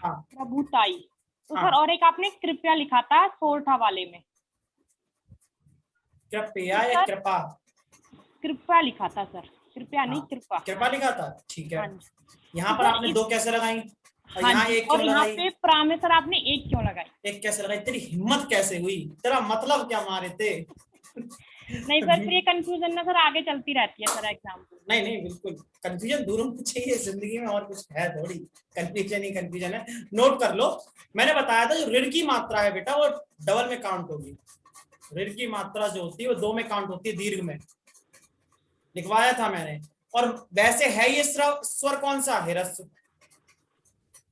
Speaker 5: प्रभुताई, तो सर और एक आपने कृपया लिखा था सोरठा वाले में।
Speaker 1: कृपया या कृपा?
Speaker 5: कृपया लिखा था सर, कृपया नहीं कृपा।
Speaker 1: कृपा लिखा था, ठीक है। यहाँ पर आपने 2 कैसे लगाई और
Speaker 5: हाँ
Speaker 1: यहाँ 1 क्यों लगाई?
Speaker 5: यहाँ पे प्रा में सर आपने 1 क्यों लगाई?
Speaker 1: 1 कैसे लगाई? तेरी हिम्मत कैसे हुई? तेरा मतलब क्या मारे थे?
Speaker 5: नहीं सर फिर ये कंफ्यूजन ना सर आगे चलती रहती है सर एग्जाम।
Speaker 1: नहीं नहीं बिल्कुल कंफ्यूजन दूर होना चाहिए जिंदगी में, और कुछ है थोड़ी। कंफ्यूजन ही कंफ्यूजन है, नोट कर लो। मैंने बताया था जो ऋण की मात्रा है बेटा वो डबल में काउंट होगी। ऋण की मात्रा जो होती है वो 2 में काउंट होती है, दीर्घ में लिखवाया था मैंने। और वैसे है ये स्वर कौन सा? हिरस्व।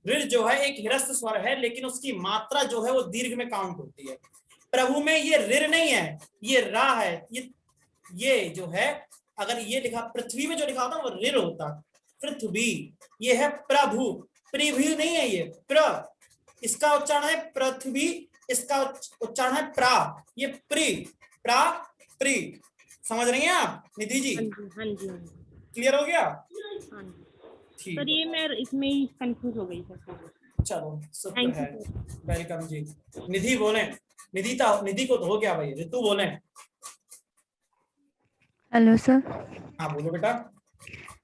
Speaker 1: ऋण जो है एक हिरस्व स्वर है, लेकिन उसकी मात्रा जो है वो दीर्घ में काउंट होती है। प्रभु में ये ऋण नहीं है, ये रा है। ये जो है अगर ये लिखा, पृथ्वी में जो लिखा होता वो ऋण होता, पृथ्वी। ये है प्रभु, प्रभु नहीं है ये प्र। इसका उच्चारण है पृथ्वी, इसका उच्चारण है प्रा, ये प्री, प्रा प्री। समझ रही हैं आप निधि जी?
Speaker 5: हाँ जी।
Speaker 1: क्लियर हो गया?
Speaker 5: हाँ जी
Speaker 1: ठीक
Speaker 5: सर, ये मैं इसमें ही कंफ्यूज हो गई सर।
Speaker 1: चलो शुक्र
Speaker 5: थैंक
Speaker 1: है।
Speaker 5: You sir.
Speaker 1: वेलकम जी। निधि बोले, निधि को तो हो गया भाई। ऋतु बोले।
Speaker 3: Hello sir.
Speaker 1: हाँ बोलो बेटा।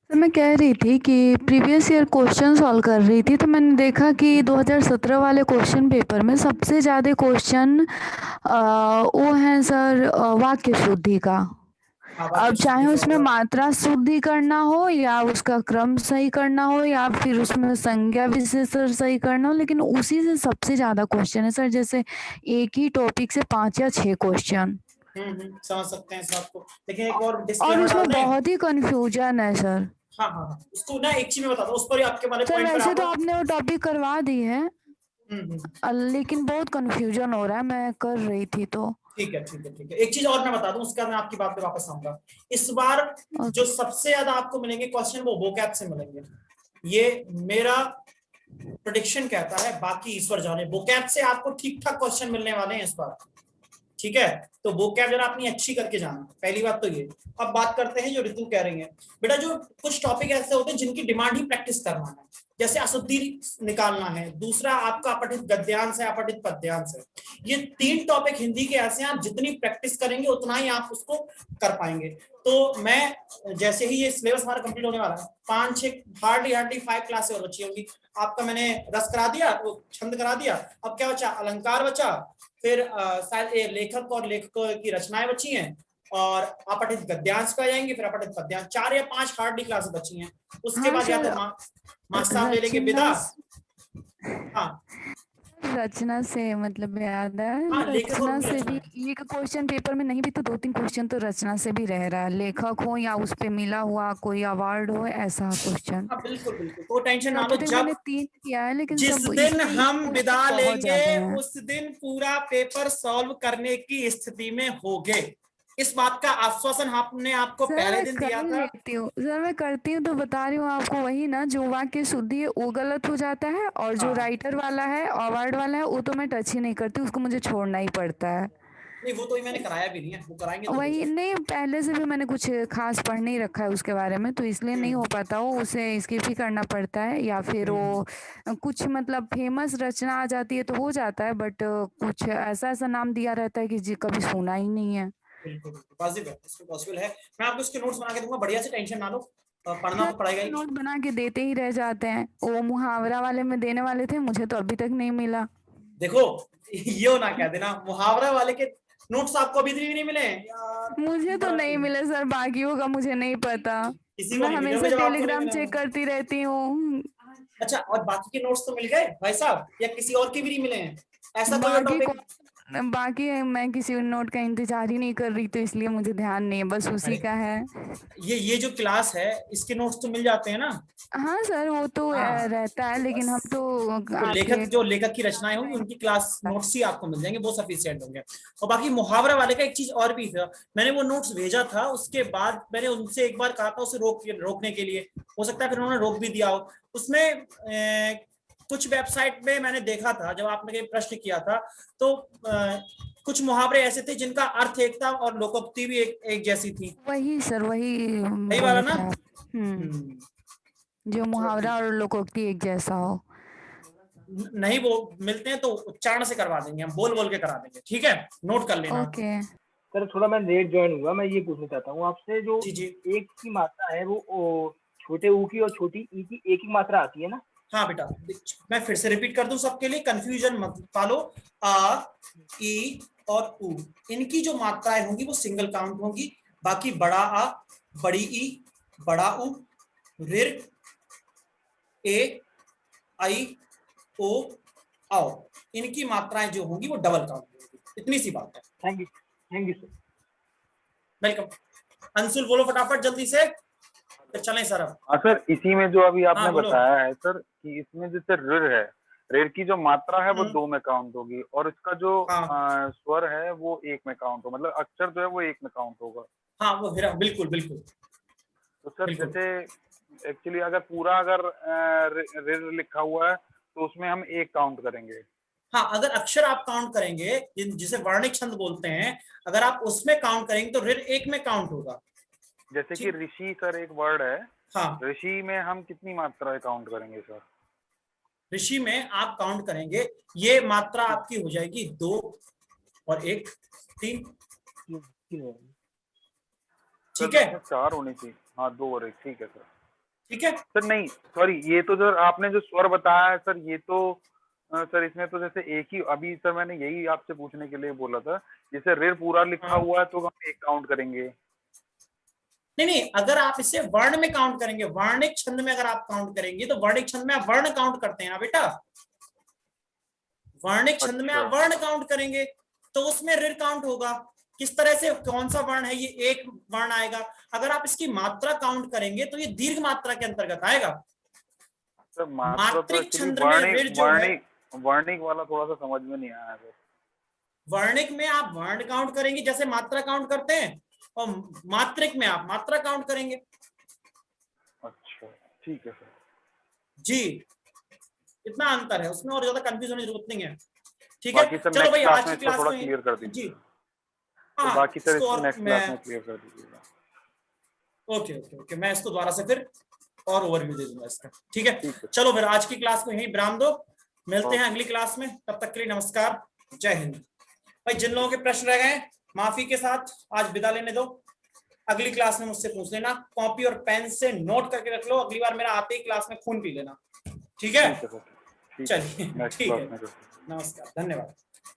Speaker 3: तो मैं कह रही थी कि प्रीवियस ईयर क्वेश्चन सॉल्व कर रही थी, तो मैंने देखा कि 2017 वाले क्वेश्चन पेपर में सबसे ज़्यादा क्वेश्चन वो हैं सर वाक्य शुद्धि का। अब चाहे उसमें मात्रा शुद्धि करना हो या उसका क्रम सही करना हो या फिर उसमें संज्ञा विशेषण सही करना हो, लेकिन उसी से सबसे ज़्यादा क्वेश्चन है सर। जैसे एक ही टॉपिक से 5 या 6 क्वेश्चन।
Speaker 1: समझ सकते हैं इस बात को, लेकिन एक और
Speaker 3: और उसमें बहुत ही कंफ्यूजन है सर।
Speaker 1: हाँ उसको ना एक चीज में बता दो, उस पर आपके वाले
Speaker 3: सर
Speaker 1: पॉइंट पर
Speaker 3: वैसे तो आपने वो टॉपिक करवा दी है, लेकिन बहुत कंफ्यूजन हो रहा है, मैं कर रही थी तो।
Speaker 1: ठीक है। एक चीज और मैं बता दूं, उसके बाद मैं आपकी बात पे वापस आऊंगा। इस बार जो सबसे ज्यादा आपको मिलेंगे क्वेश्चन वो वोकैब से मिलेंगे, ये मेरा प्रेडिक्शन कहता है, बाकी ईश्वर जाने। वोकैब से आपको ठीक ठाक क्वेश्चन मिलने वाले हैं इस बार, ठीक है? तो वोकैब जरा अपनी अच्छी करके जाना, पहली बात तो ये। अब बात करते हैं जो ऋतु कह रही है। बेटा जो कुछ टॉपिक ऐसे होते हैं जिनकी डिमांड ही प्रैक्टिस करना है, जैसे अशुद्धि निकालना है, दूसरा आपका अपठित गद्यांश है, अपठित पद्यांश है। ये 3 टॉपिक हिंदी के ऐसे हैं, आप जितनी प्रैक्टिस करेंगे उतना ही आप उसको कर पाएंगे। तो मैं जैसे ही ये सिलेबस हमारा कंप्लीट होने वाला है, 5-6 हार्डली 5 क्लासेस और बची होंगी। आपका मैंने रस करा दिया, वो छंद करा दिया, अब क्या बचा? अलंकार बचा, फिर शायद लेखक और लेखकों की रचनाएं बची हैं, और अपठित गद्यांश पे आ जाएंगे, फिर अपठित पद्यांश। 4 या 5 हार्डली क्लास बची हैं। उसके बाद या तो मास्टर साहब ले लेंगे विदा। हाँ
Speaker 3: रचना से मतलब याद है, रचना से भी एक क्वेश्चन पेपर में नहीं भी तो 2-3 क्वेश्चन तो रचना से भी रह रहा है, लेखक हो या उस पे मिला हुआ कोई अवार्ड हो, ऐसा क्वेश्चन।
Speaker 1: बिल्कुल तो टेंशन ना लो। जब
Speaker 3: मैंने 3 किया है, लेकिन
Speaker 1: जिस दिन हम विदा लेंगे उस दिन पूरा पेपर सॉल्व करने की स्थिति में होगे, इस बात का आश्वासन आपने आपको पहले दिन दिया था।
Speaker 3: सर मैं करती हूँ तो बता रही हूँ आपको, वही ना जो वाक्य शुद्धि है वो गलत हो जाता है, और जो राइटर वाला है, अवार्ड वाला है, वो तो मैं टच ही नहीं करती, उसको मुझे छोड़ना ही पड़ता है।
Speaker 1: नहीं वो तो ही मैंने कराया भी नहीं है, वो कराएंगे तो
Speaker 3: वही नहीं, पहले से भी मैंने कुछ खास पढ़ नहीं रखा है उसके बारे में, तो इसलिए नहीं हो पाता हो, उसे स्किप ही करना पड़ता है, या फिर वो कुछ मतलब फेमस रचना आ जाती है तो हो जाता है, बट कुछ ऐसा नाम दिया रहता है कि कभी सुना ही नहीं है।
Speaker 1: बिल्कुल पॉसिबल है। मैं आपको इसके नोट्स बना के दूंगा, बढ़िया से, टेंशन ना लो, पढ़ना तो पड़ेगा ही।
Speaker 3: नोट बना के देते ही रह जाते हैं, वो मुहावरा वाले में देने वाले थे, मुझे तो अभी तक नहीं मिला।
Speaker 1: देखो ये ना कह देना, मुहावरा वाले के नोट्स आपको अभी भी नहीं मिले यार।
Speaker 3: मुझे तो नहीं मिले सर, बाकियों का मुझे नहीं पता, मैं हमेशा टेलीग्राम चेक करती रहती हूँ।
Speaker 1: अच्छा, और बाकी के नोट्स तो मिल गए भाई साहब, या किसी और के भी नहीं मिले हैं? ऐसा कोई टॉपिक?
Speaker 3: बाकी मैं किसी नोट का इंतजार ही नहीं कर रही, तो इसलिए मुझे ध्यान नहीं है, बस उसी का है।
Speaker 1: ये जो क्लास है इसके नोट्स तो मिल जाते हैं ना?
Speaker 3: हाँ सर वो तो रहता है, लेकिन हम तो
Speaker 1: लेखक की रचनाएं होंगी उनकी क्लास नोट्स ही आपको मिल जाएंगे, वो सफिशिएंट होंगे। और बाकी मुहावरा वाले का एक चीज और भी था, मैंने वो नोट्स भेजा था, उसके बाद मैंने उनसे एक बार कहा था उसे रोकने के लिए, हो सकता है फिर उन्होंने रोक भी दिया हो। उसमें कुछ वेबसाइट में मैंने देखा था, जब आपने प्रश्न किया था, तो कुछ मुहावरे ऐसे थे जिनका अर्थ एक था और लोकोक्ति भी एक जैसी थी।
Speaker 3: वही सर, वही
Speaker 1: वाला ना।
Speaker 3: जो मुहावरा और लोकोक्ति एक जैसा हो।
Speaker 1: नहीं वो मिलते हैं तो उच्चारण से करवा देंगे, हम बोल के करा देंगे, ठीक है? नोट कर लेना।
Speaker 3: ओके
Speaker 9: सर थोड़ा मैं लेट ज्वाइन हुआ, मैं ये पूछना चाहता हूँ आपसे, जो एक की मात्रा है वो छोटे ऊ की और छोटी ई की एक ही मात्रा आती है ना?
Speaker 1: हाँ बेटा, मैं फिर से रिपीट कर दूं सबके लिए, कंफ्यूजन मत पालो। आ, ई और उ, इनकी जो मात्राएं होंगी वो सिंगल काउंट होंगी। बाकी बड़ा आ, बड़ी ई, बड़ा उ, ऋ, ए, आई, ओ, आओ, इनकी मात्राएं जो होंगी वो डबल काउंट होंगी। इतनी सी बात है।
Speaker 9: Thank you sir.
Speaker 1: Welcome. Anshul बोलो फटाफट जल्दी से, फिर चलें सर। अब
Speaker 6: हाँ सर, इसी में जो अभी आपने बताया है सर कि इसमें जैसे ऋ है, ऋ की जो मात्रा है वो 2 में काउंट होगी, और इसका जो स्वर है वो 1 में काउंट होगा, मतलब अक्षर जो है वो 1 में काउंट होगा।
Speaker 1: हाँ वो बिल्कुल।
Speaker 6: तो सर जैसे एक्चुअली अगर पूरा ऋ लिखा हुआ है तो उसमें हम 1 काउंट करेंगे।
Speaker 1: हाँ, अगर अक्षर आप काउंट करेंगे जिसे वर्णिक छंद बोलते हैं, अगर आप उसमें काउंट करेंगे तो ऋण 1 में काउंट होगा।
Speaker 6: जैसे कि ऋषि सर एक वर्ड है,
Speaker 1: हाँ,
Speaker 6: ऋषि में हम कितनी मात्राएं काउंट करेंगे सर?
Speaker 1: ऋषि में आप काउंट करेंगे, ये मात्रा आपकी हो जाएगी 2 और 1 3। ठीक है,
Speaker 6: 4 होनी चाहिए। हाँ, 2 और 1, ठीक है सर।
Speaker 1: ठीक है
Speaker 6: सर नहीं सॉरी, ये तो सर आपने जो स्वर बताया है सर, ये तो सर इसमें तो जैसे एक ही, अभी सर मैंने यही आपसे पूछने के लिए बोला था, जैसे ऋण पूरा लिखा हुआ है तो हम 1 काउंट करेंगे।
Speaker 1: नहीं, अगर आप इसे वर्ण में काउंट करेंगे, वर्णिक छंद में अगर आप काउंट करेंगे तो वर्णिक छंद में आप वर्ण काउंट करते हैं ना बेटा, वर्णिक छंद में आप वर्ण काउंट करेंगे तो उसमें ऋण काउंट होगा। किस तरह से, कौन सा वर्ण है ये, एक वर्ण आएगा। अगर आप इसकी मात्रा काउंट करेंगे तो ये दीर्घ मात्रा के अंतर्गत आएगा।
Speaker 6: सर
Speaker 1: मात्रिक छंद में ऋण जो है,
Speaker 6: वर्णिक वाला थोड़ा सा समझ में नहीं आया सर।
Speaker 1: वर्णिक में आप वर्ण काउंट करेंगे जैसे मात्रा काउंट करते हैं, और मात्रिक में आप मात्रा काउंट करेंगे।
Speaker 6: अच्छा, ठीक है सर
Speaker 1: जी, इतना अंतर है उसमें, और ज्यादा कंफ्यूज होने की जरूरत नहीं है। ठीक है, चलो भाई आज की क्लास में
Speaker 6: क्लियर कर दीजिए
Speaker 1: जी।
Speaker 6: तो बाकी सर इसको नेक्स्ट क्लास में क्लियर कर दीजिएगा।
Speaker 1: ओके, मैं इसको दोबारा से फिर और ओवरव्यू दे दूंगा इसका। ठीक है, चलो फिर आज की क्लास को यहीं विराम दो, मिलते हैं अगली क्लास में, तब तक के लिए नमस्कार, जय हिंद। भाई जिन लोगों के प्रश्न रह गए माफी के साथ आज विदा लेने दो, अगली क्लास में मुझसे पूछ लेना, कॉपी और पेन से नोट करके रख लो, अगली बार मेरा आते ही क्लास में खून पी लेना। ठीक है, चलिए ठीक है, नमस्कार, धन्यवाद।